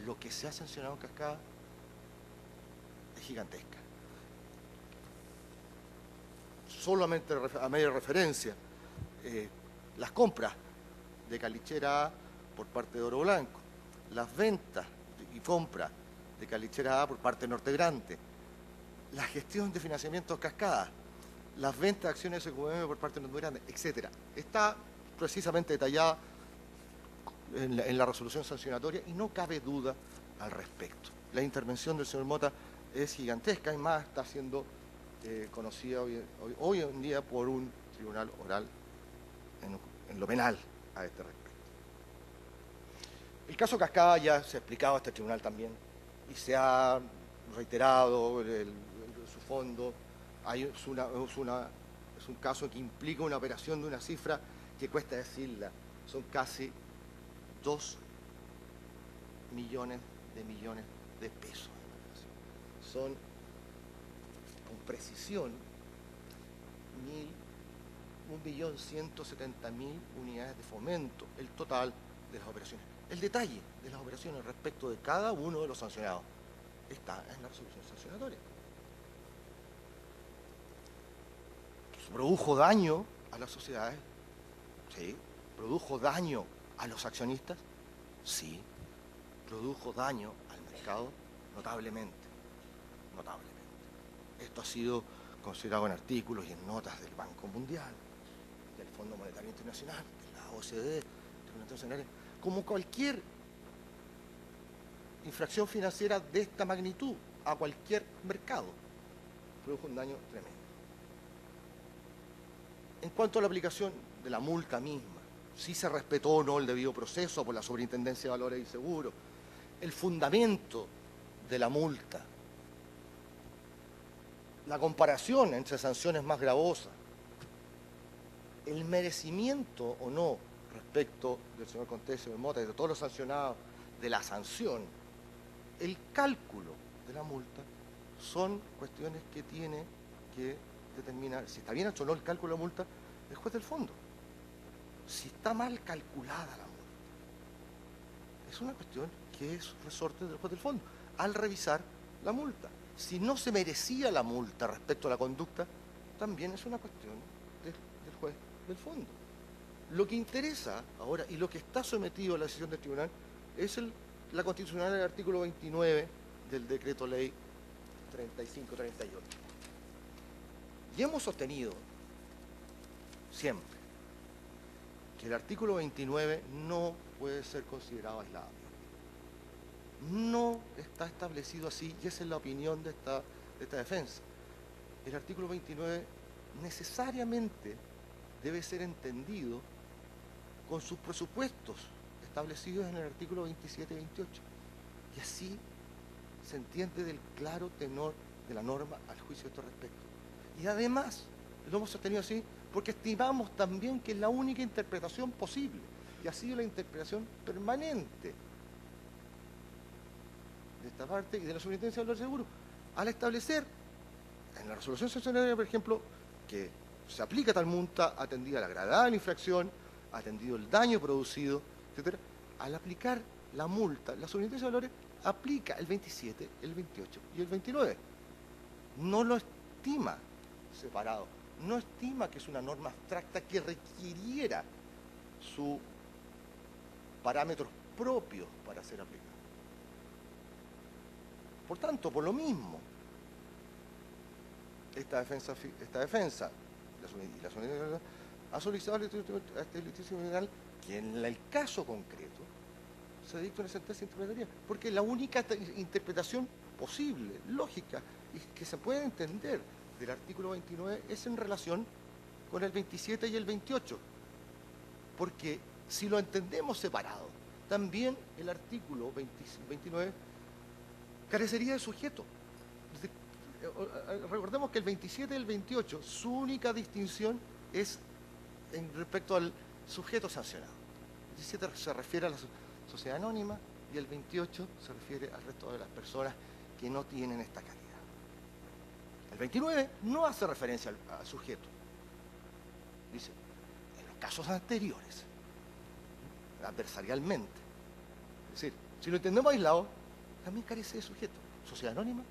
lo que se ha sancionado en cascada es gigantesca. Solamente a media referencia, las compras de Calichera A por parte de Oro Blanco, las ventas y compras de Calichera A por parte de Norte Grande, la gestión de financiamientos cascadas, las ventas de acciones SQM por parte de Norte Grande, etc. Está precisamente detallada en la resolución sancionatoria y no cabe duda al respecto. La intervención del señor Mota es gigantesca y más está siendo conocida hoy en día por un tribunal oral en lo penal a este respecto. El caso Cascada ya se ha explicado a este tribunal también y se ha reiterado su fondo. Es un caso que implica una operación de una cifra que cuesta decirla, son casi 2 millones de pesos. Son, con precisión, 1.170.000 unidades de fomento, el total de las operaciones. El detalle de las operaciones respecto de cada uno de los sancionados está en la resolución sancionatoria. ¿Produjo daño a las sociedades? Sí. ¿Produjo daño a los accionistas? Sí. ¿Produjo daño al mercado? Notablemente. Esto ha sido considerado en artículos y en notas del Banco Mundial, del Fondo Monetario Internacional, de la OCDE, como cualquier infracción financiera de esta magnitud a cualquier mercado, produjo un daño tremendo. En cuanto a la aplicación de la multa misma, si se respetó o no el debido proceso por la Superintendencia de Valores y Seguros, el fundamento de la multa, la comparación entre sanciones más gravosas, el merecimiento o no respecto del señor Cortés, señor Mota y de todos los sancionados de la sanción, el cálculo de la multa, son cuestiones que tiene que determinar si está bien hecho o no el cálculo de la multa el juez del fondo. Si está mal calculada la multa, es una cuestión que es resorte del juez del fondo al revisar la multa. Si no se merecía la multa respecto a la conducta, también es una cuestión del juez del fondo. Lo que interesa ahora y lo que está sometido a la decisión del tribunal es la constitucionalidad del artículo 29 del decreto ley 3538. Y hemos sostenido siempre que el artículo 29 no puede ser considerado aislado. No está establecido así y esa es la opinión de esta defensa. El artículo 29 necesariamente debe ser entendido con sus presupuestos establecidos en el artículo 27 y 28. Y así se entiende del claro tenor de la norma al juicio de este respecto. Y además, lo hemos sostenido así porque estimamos también que es la única interpretación posible y ha sido la interpretación permanente de esta parte y de la Superintendencia de Valores y Seguros, al establecer en la resolución sancionatoria, por ejemplo, que se aplica tal multa atendida la gravedad de la infracción, atendido el daño producido, etcétera. Al aplicar la multa, la Superintendencia de Valores aplica el 27, el 28 y el 29. No lo estima separado, no estima que es una norma abstracta que requiriera sus parámetros propios para ser aplicada. Por tanto, por lo mismo, esta defensa ha solicitado al Instituto Federal que en el caso concreto se dicte una sentencia interpretativa, porque la única interpretación posible, lógica, y que se puede entender del artículo 29 es en relación con el 27 y el 28, porque si lo entendemos separado, también el artículo 29 carecería de sujeto. Recordemos que el 27 y el 28, su única distinción es en respecto al sujeto sancionado. El 17 se refiere a la sociedad anónima y el 28 se refiere al resto de las personas que no tienen esta calidad. El 29 no hace referencia al sujeto. Dice, en los casos anteriores, adversarialmente. Es decir, si lo entendemos aislado, también carece de sujeto. Sociedad anónima,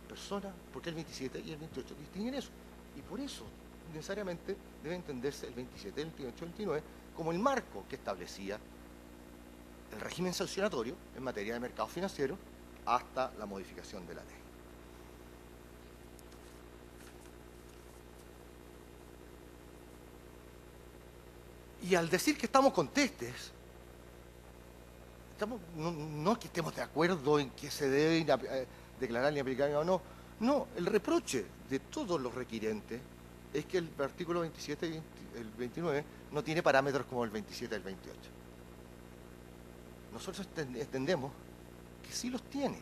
persona, porque el 27 y el 28 distinguen eso. Y por eso, necesariamente, debe entenderse el 27, el 28 y el 29 como el marco que establecía el régimen sancionatorio en materia de mercado financiero hasta la modificación de la ley. Y al decir que estamos contestes, no que estemos de acuerdo en que se debe declarar inaplicable o no. No, el reproche de todos los requirentes es que el artículo 27 y el 29 no tiene parámetros como el 27 y el 28. Nosotros entendemos que sí los tiene.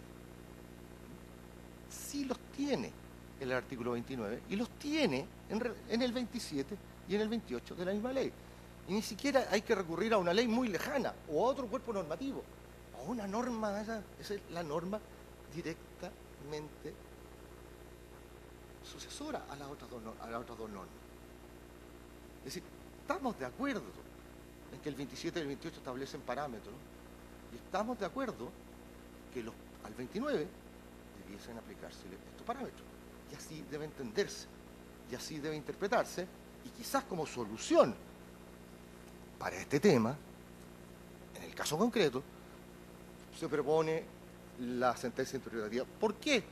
Sí los tiene el artículo 29 y los tiene en el 27 y en el 28 de la misma ley. Y ni siquiera hay que recurrir a una ley muy lejana o a otro cuerpo normativo, a una norma, esa es la norma directamente sucesora a las otras dos normas. Es decir, estamos de acuerdo en que el 27 y el 28 establecen parámetros y estamos de acuerdo que al 29 debiesen aplicarse estos parámetros. Y así debe entenderse, y así debe interpretarse, y quizás como solución para este tema, en el caso concreto, se propone la sentencia interpretativa. ¿Por qué?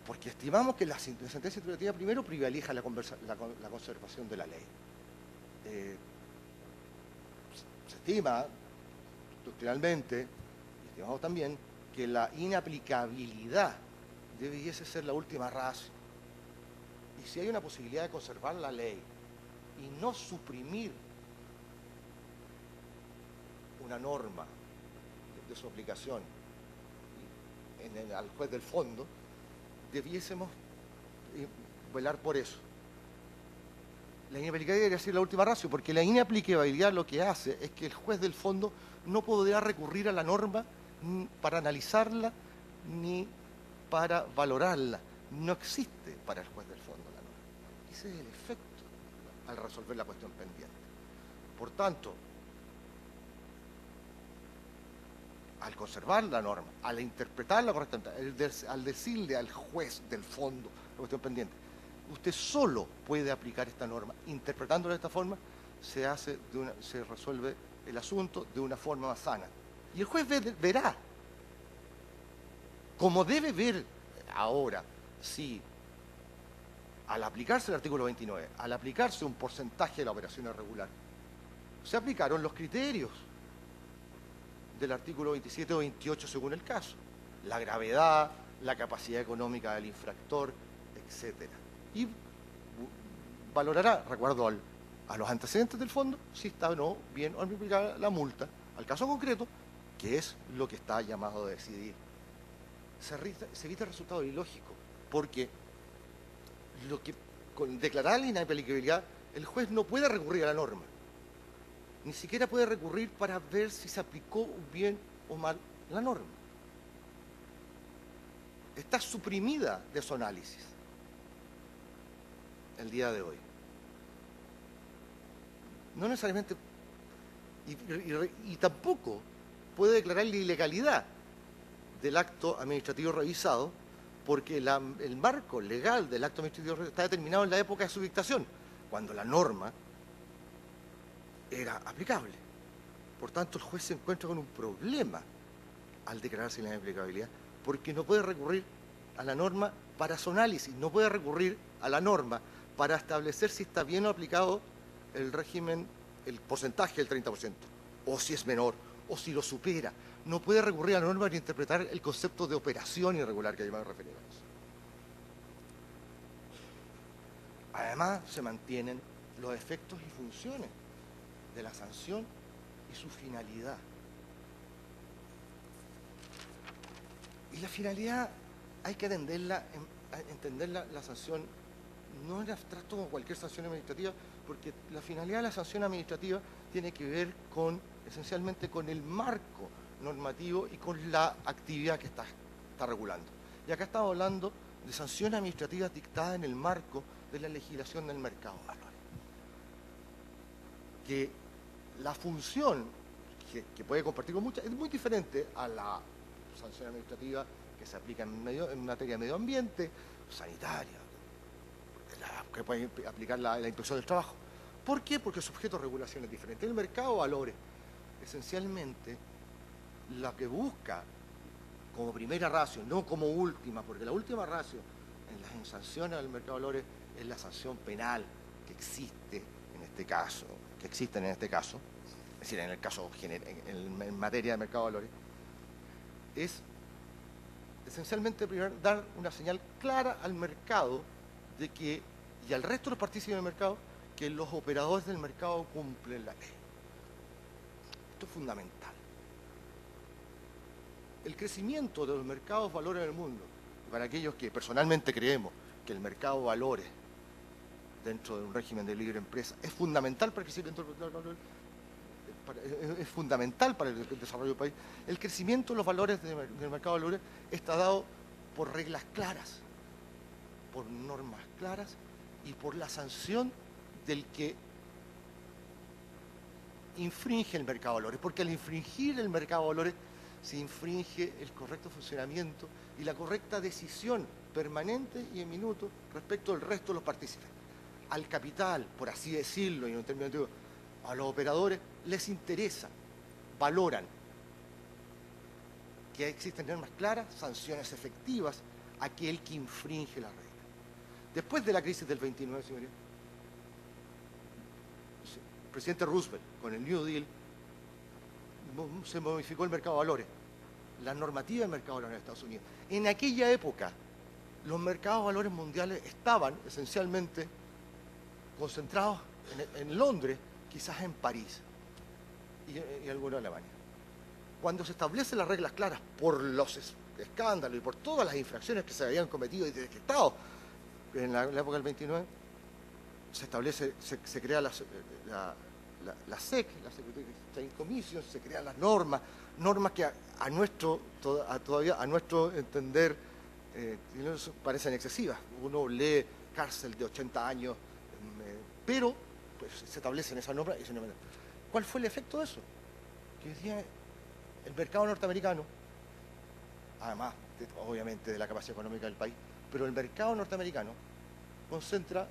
Porque estimamos que la sentencia interpretativa primero privilegia la conservación de la ley. Se estima doctrinalmente, y estimamos también, que la inaplicabilidad debiese ser la última ratio. Y si hay una posibilidad de conservar la ley y no suprimir una norma de su aplicación al juez del fondo, debiésemos velar por eso. La inaplicabilidad debería ser la última ratio, porque la inaplicabilidad lo que hace es que el juez del fondo no podrá recurrir a la norma para analizarla ni para valorarla. No existe para el juez del fondo la norma. Ese es el efecto al resolver la cuestión pendiente. Por tanto, al conservar la norma, al interpretarla correctamente, al decirle al juez del fondo la cuestión pendiente, usted solo puede aplicar esta norma, interpretándola de esta forma, se resuelve el asunto de una forma más sana. Y el juez verá, como debe ver ahora, si al aplicarse el artículo 29, al aplicarse un porcentaje de la operación irregular, se aplicaron los criterios del artículo 27 o 28 según el caso, la gravedad, la capacidad económica del infractor, etcétera. Y valorará, recuerdo a los antecedentes del fondo, si está o no bien o aplicada la multa al caso concreto, que es lo que está llamado a decidir. Se evita el resultado ilógico, porque con declarar la inaplicabilidad, el juez no puede recurrir a la norma. Ni siquiera puede recurrir para ver si se aplicó bien o mal la norma. Está suprimida de su análisis el día de hoy. No necesariamente, y tampoco puede declarar la ilegalidad del acto administrativo revisado, porque el marco legal del acto administrativo está determinado en la época de su dictación, cuando la norma era aplicable. Por tanto, el juez se encuentra con un problema al declararse la inaplicabilidad, porque no puede recurrir a la norma para su análisis, no puede recurrir a la norma para establecer si está bien aplicado el régimen, el porcentaje del 30%, o si es menor, o si lo supera. No puede recurrir a la norma para interpretar el concepto de operación irregular que yo me refería a eso. Además, se mantienen los efectos y funciones de la sanción y su finalidad. Y la finalidad hay que entenderla, la sanción no en abstracto como cualquier sanción administrativa, porque la finalidad de la sanción administrativa tiene que ver esencialmente con el marco normativo y con la actividad que está regulando. Y acá estamos hablando de sanciones administrativas dictadas en el marco de la legislación del mercado de valores. Que la función que puede compartir con muchas es muy diferente a la sanción administrativa que se aplica en materia de medio ambiente, sanitaria, que puede aplicar la inspección del trabajo. ¿Por qué? Porque su objeto de regulación es diferente. El mercado de valores, esencialmente, lo que busca como primera ratio, no como última, porque la última ratio en las sanciones del mercado de valores es la sanción penal que existe en este caso, es decir, en el caso en materia de mercado de valores, es esencialmente primero dar una señal clara al mercado de que, y al resto de los partícipes del mercado, que los operadores del mercado cumplen la ley. Esto es fundamental. El crecimiento de los mercados de valores en el mundo, para aquellos que personalmente creemos que el mercado de valores dentro de un régimen de libre empresa es fundamental para el crecimiento del mercado de valores, es fundamental para el desarrollo del país. El crecimiento de los valores del mercado de valores está dado por reglas claras, por normas claras y por la sanción del que infringe el mercado de valores, porque al infringir el mercado de valores se infringe el correcto funcionamiento y la correcta decisión permanente y en minuto respecto del resto de los partícipes. Al capital, por así decirlo, y en un término antiguo, a los operadores les interesa, valoran que existen normas claras, sanciones efectivas a aquel que infringe la regla. Después de la crisis del 29, señoría, el presidente Roosevelt, con el New Deal, se modificó el mercado de valores, la normativa del mercado de valores en Estados Unidos. En aquella época, los mercados de valores mundiales estaban esencialmente concentrados en Londres, quizás en París y alguno en Alemania. Cuando se establecen las reglas claras por los escándalos y por todas las infracciones que se habían cometido y detectado en la época del 29, se crea la SEC, la Security Exchange Commission, se crean las normas que todavía a nuestro entender parecen excesivas. Uno lee cárcel de 80 años, pero pues, se establecen esas normas y se norman. ¿Cuál fue el efecto de eso? Que decía el mercado norteamericano, además, obviamente, de la capacidad económica del país, pero el mercado norteamericano concentra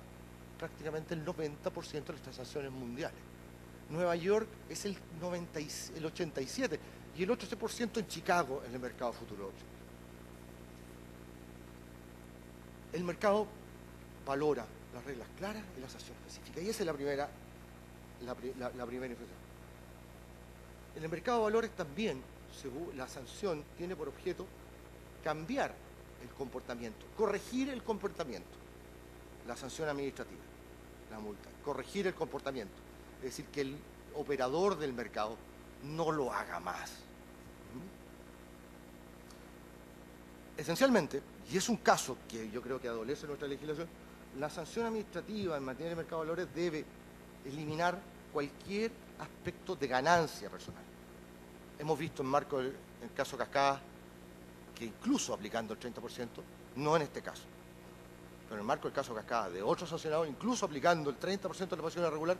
prácticamente el 90% de las transacciones mundiales. Nueva York es el 87% y el otro 6% en Chicago en el mercado futuro. El mercado valora las reglas claras y las acciones específicas. Y esa es la primera inflexión. En el mercado de valores también la sanción tiene por objeto cambiar el comportamiento, corregir el comportamiento. La sanción administrativa, la multa, corregir el comportamiento. Es decir, que el operador del mercado no lo haga más. Esencialmente, y es un caso que yo creo que adolece nuestra legislación, la sanción administrativa en materia de mercado de valores debe eliminar cualquier aspecto de ganancia personal. Hemos visto en marco del caso Cascada que incluso aplicando el 30%, no en este caso, pero en el marco del caso Cascada de otros sancionados, incluso aplicando el 30% de la pasión irregular,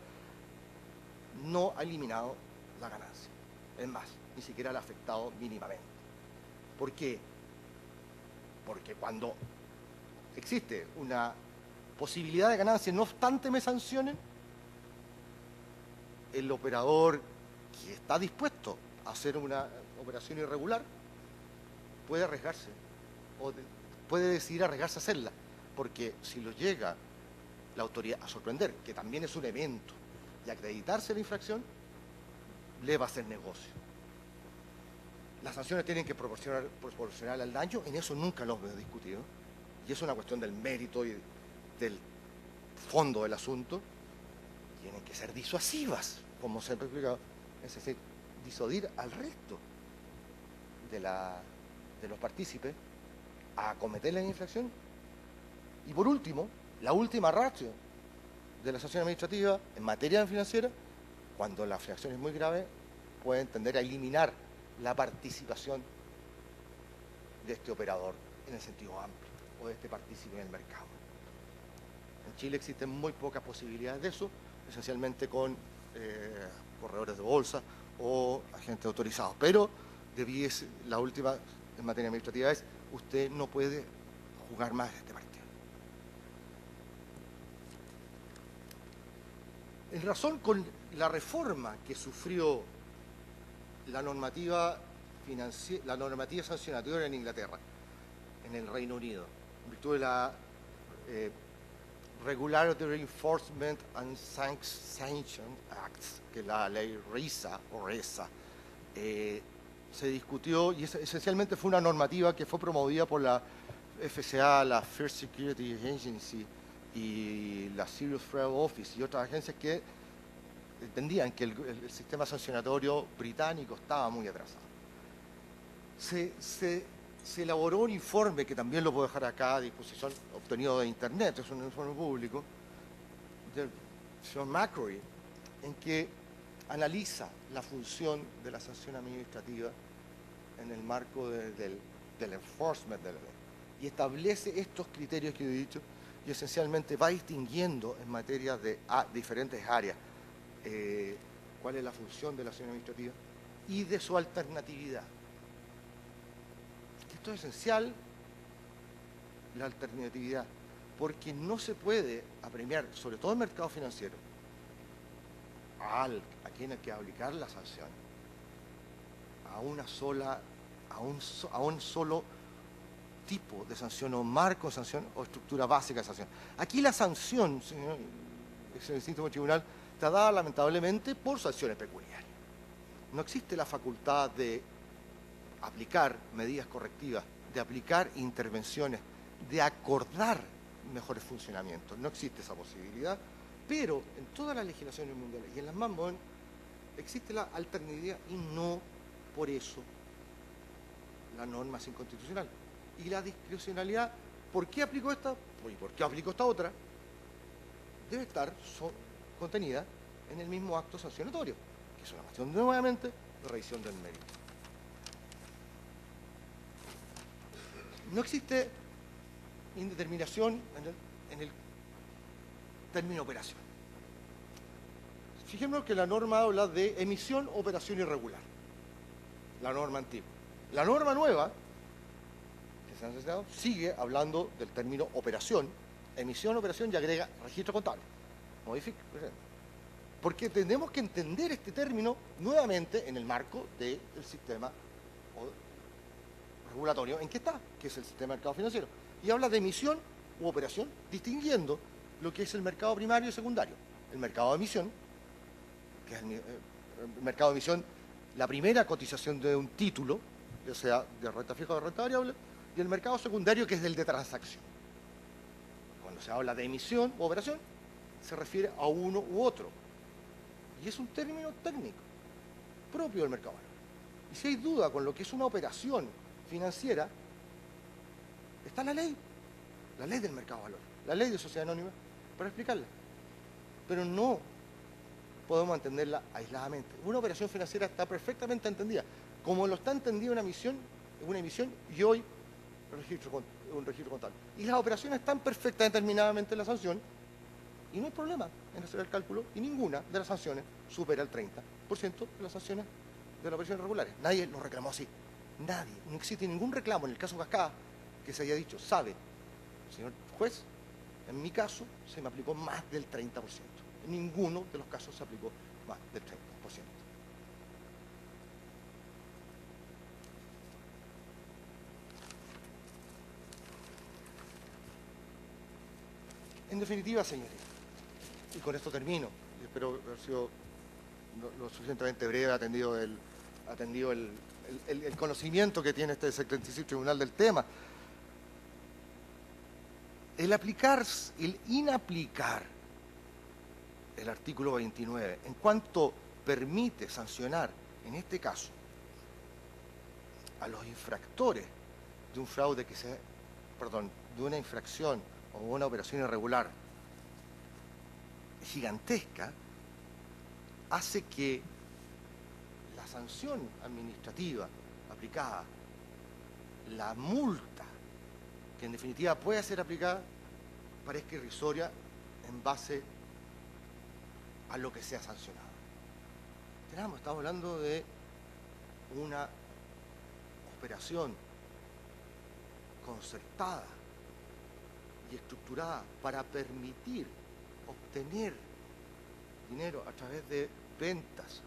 no ha eliminado la ganancia. Es más, ni siquiera la ha afectado mínimamente. ¿Por qué? Porque cuando existe una posibilidad de ganancia, no obstante me sancionen, el operador que está dispuesto a hacer una operación irregular puede arriesgarse o puede decidir arriesgarse a hacerla, porque si lo llega la autoridad a sorprender, que también es un evento, y acreditarse la infracción, le va a hacer negocio. Las sanciones tienen que proporcionar al daño, en eso nunca lo hemos discutido, y es una cuestión del mérito y del fondo del asunto, tienen que ser disuasivas, como se ha explicado, es decir, disuadir al resto de los partícipes a cometer la infracción. Y por último, la última ratio de la sanción administrativa en materia financiera, cuando la infracción es muy grave, puede tender a eliminar la participación de este operador en el sentido amplio o de este partícipe en el mercado. En Chile existen muy pocas posibilidades de eso, esencialmente con corredores de bolsa o agentes autorizados, pero la última en materia administrativa es: usted no puede jugar más este partido. En razón con la reforma que sufrió la normativa sancionatoria en Inglaterra, en el Reino Unido, en virtud de la Regulatory Enforcement and Sanction Acts, que es la ley RISA o RESA, se discutió, y esencialmente fue una normativa que fue promovida por la FCA, la First Security Agency y la Serious Fraud Office y otras agencias que entendían que el sistema sancionatorio británico estaba muy atrasado. Se elaboró un informe, que también lo puedo dejar acá a disposición, obtenido de Internet, es un informe público, del señor McCrory, en que analiza la función de la sanción administrativa en el marco del enforcement de la ley y establece estos criterios que he dicho, y esencialmente va distinguiendo en materia de diferentes áreas cuál es la función de la sanción administrativa y de su alternatividad. Esto es esencial, la alternatividad, porque no se puede apremiar, sobre todo en el mercado financiero, a quien hay que aplicar la sanción, a un solo tipo de sanción o marco de sanción o estructura básica de sanción. Aquí la sanción, señor excelentísimo tribunal, está dada lamentablemente por sanciones peculiares. No existe la facultad de aplicar medidas correctivas, de aplicar intervenciones, de acordar mejores funcionamientos. No existe esa posibilidad, pero en todas las legislaciones mundiales y en las más modernas existe la alternatividad y no por eso la norma es inconstitucional. Y la discrecionalidad, ¿por qué aplico esta? ¿Y por qué aplico esta otra? Debe estar contenida en el mismo acto sancionatorio, que es una cuestión nuevamente de revisión del mérito. No existe indeterminación en el término operación. Fijémonos que la norma habla de emisión o operación irregular, la norma antigua. La norma nueva, que se ha necesitado, sigue hablando del término operación, emisión, operación, y agrega registro contable. Modifica. Porque tenemos que entender este término nuevamente en el marco del sistema regulatorio en que está, que es el sistema de mercado financiero. Y habla de emisión u operación, distinguiendo lo que es el mercado primario y secundario. El mercado de emisión, que es el mercado de emisión, la primera cotización de un título, ya sea de renta fija o de renta variable, y el mercado secundario, que es el de transacción. Cuando se habla de emisión u operación, se refiere a uno u otro. Y es un término técnico, propio del mercado. Y si hay duda con lo que es una operación financiera, está la ley del mercado de valor, la ley de sociedad anónima, para explicarla. Pero no podemos entenderla aisladamente. Una operación financiera está perfectamente entendida, como lo está entendida una emisión y hoy un registro contable. Y las operaciones están perfectamente determinadamente en la sanción, y no hay problema en hacer el cálculo, y ninguna de las sanciones supera el 30% de las sanciones de las operaciones regulares. Nadie lo reclamó así. Nadie. No existe ningún reclamo en el caso Cascada que se haya dicho, sabe, señor juez, en mi caso se me aplicó más del 30%. En ninguno de los casos se aplicó más del 30%. En definitiva, señorías, y con esto termino, y espero haber sido lo suficientemente breve, atendido el conocimiento que tiene este excelentísimo tribunal del tema. el inaplicar el artículo 29, en cuanto permite sancionar, en este caso, a los infractores de un fraude de una infracción o una operación irregular gigantesca, hace que la sanción administrativa aplicada, la multa, que en definitiva puede ser aplicada, parezca irrisoria en base a lo que sea sancionado. Estamos hablando de una operación concertada y estructurada para permitir obtener dinero a través de ventas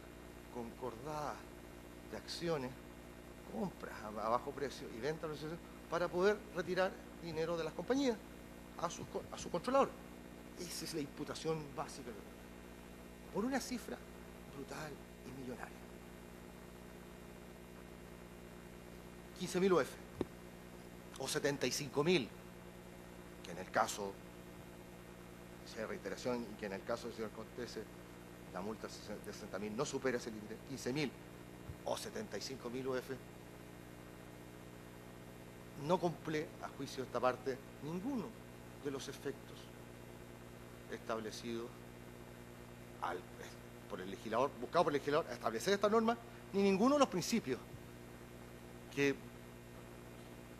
concordadas de acciones, compras a bajo precio y ventas para poder retirar dinero de las compañías a su controlador. Esa es la imputación básica, por una cifra brutal y millonaria. 15.000 UF o 75.000, que en el caso sea reiteración y que en el caso del señor Cortés la multa de 60.000 no supera ese límite, 15.000 o 75.000 UF, no cumple, a juicio de esta parte, ninguno de los efectos establecidos por el legislador, buscado por el legislador a establecer esta norma, ni ninguno de los principios que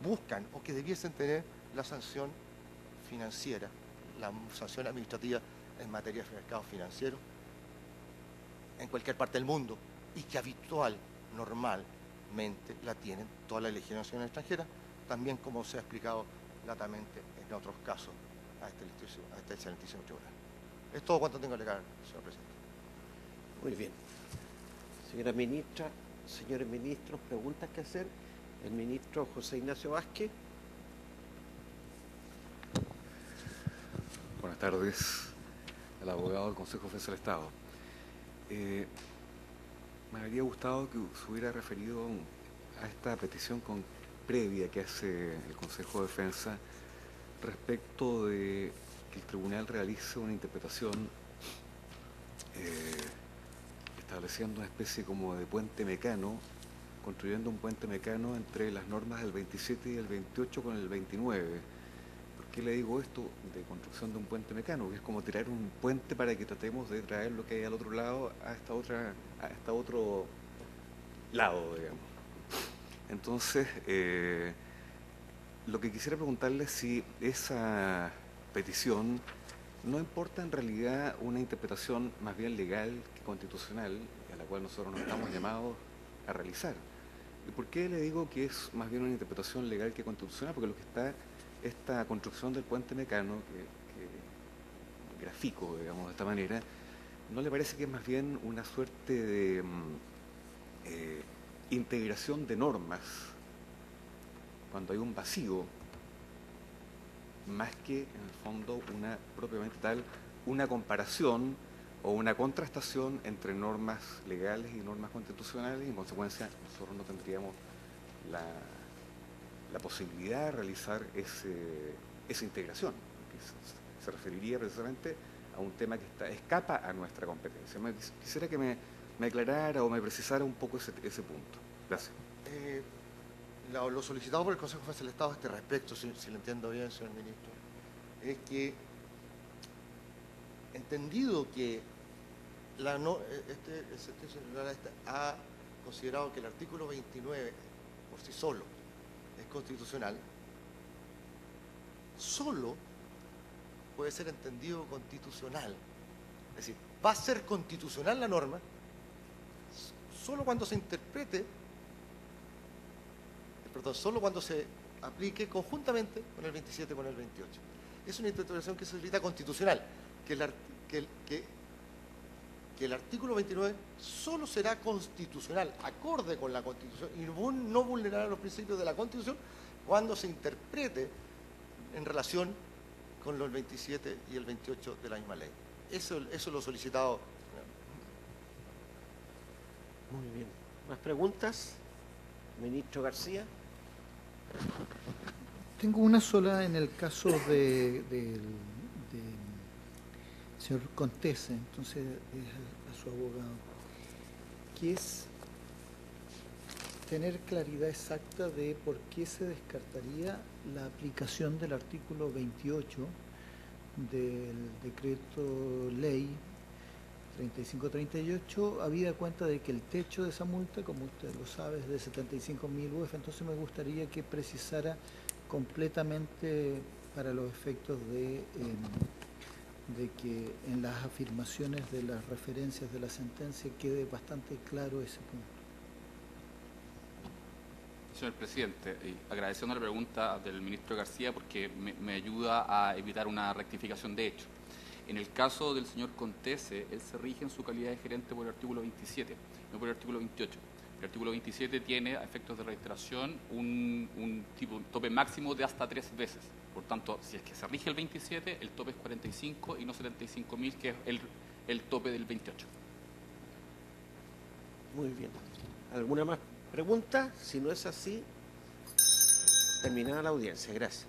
buscan o que debiesen tener la sanción financiera, la sanción administrativa en materia de mercados financieros en cualquier parte del mundo, y que normalmente la tienen todas las legislaciones extranjeras, también como se ha explicado latamente en otros casos a este excelentísimo tribunal. Es todo cuanto tengo que agregar, señor presidente. Muy bien. Señora ministra, señores ministros, preguntas que hacer. El ministro José Ignacio Vázquez. Buenas tardes, al abogado del Consejo de Defensa del Estado. Me habría gustado que se hubiera referido a esta petición previa que hace el Consejo de Defensa respecto de que el tribunal realice una interpretación estableciendo una especie como de puente mecano, construyendo un puente mecano entre las normas del 27 y el 28 con el 29. ¿Por qué le digo esto de construcción de un puente mecano? Que es como tirar un puente para que tratemos de traer lo que hay al otro lado a este otro lado, digamos. Entonces, lo que quisiera preguntarle es si esa petición no importa en realidad una interpretación más bien legal que constitucional, a la cual nosotros nos estamos llamados a realizar. ¿Y por qué le digo que es más bien una interpretación legal que constitucional? Porque lo que está, esta construcción del puente mecano, que grafico, digamos, de esta manera, ¿no le parece que es más bien una suerte de integración de normas cuando hay un vacío, más que, en el fondo, propiamente tal, una comparación o una contrastación entre normas legales y normas constitucionales, y en consecuencia nosotros no tendríamos la posibilidad de realizar esa integración, que se referiría precisamente a un tema que escapa a nuestra competencia. Quisiera que me aclarara o me precisara un poco ese punto. Gracias. Lo solicitado por el Consejo de Defensa del Estado a este respecto, si lo entiendo bien, señor ministro, es que, entendido que el sentencia tribunal ha considerado que el artículo 29 por sí solo es constitucional, solo puede ser entendido constitucional. Es decir, va a ser constitucional la norma solo cuando se aplique conjuntamente con el 27 y con el 28. Es una interpretación que se solicita constitucional, que el artículo 29 solo será constitucional, acorde con la Constitución, y no vulnerará los principios de la Constitución cuando se interprete en relación con los 27 y el 28 de la misma ley. Eso es lo solicitado. Muy bien. ¿Más preguntas? Ministro García. Tengo una sola en el caso del señor Contese, entonces es a su abogado, que es tener claridad exacta de por qué se descartaría la aplicación del artículo 28 del decreto ley 3538, habida cuenta de que el techo de esa multa, como usted lo sabe, es de 75.000 UF. Entonces me gustaría que precisara completamente para los efectos de que en las afirmaciones de las referencias de la sentencia quede bastante claro ese punto. Señor presidente, agradeciendo la pregunta del ministro García porque me ayuda a evitar una rectificación de hecho. En el caso del señor Contese, él se rige en su calidad de gerente por el artículo 27, no por el artículo 28. El artículo 27 tiene, a efectos de reiteración, un tope máximo de hasta 3 veces. Por tanto, si es que se rige el 27, el tope es 45 y no 75.000, que es el tope del 28. Muy bien. ¿Alguna más pregunta? Si no es así, terminada la audiencia. Gracias.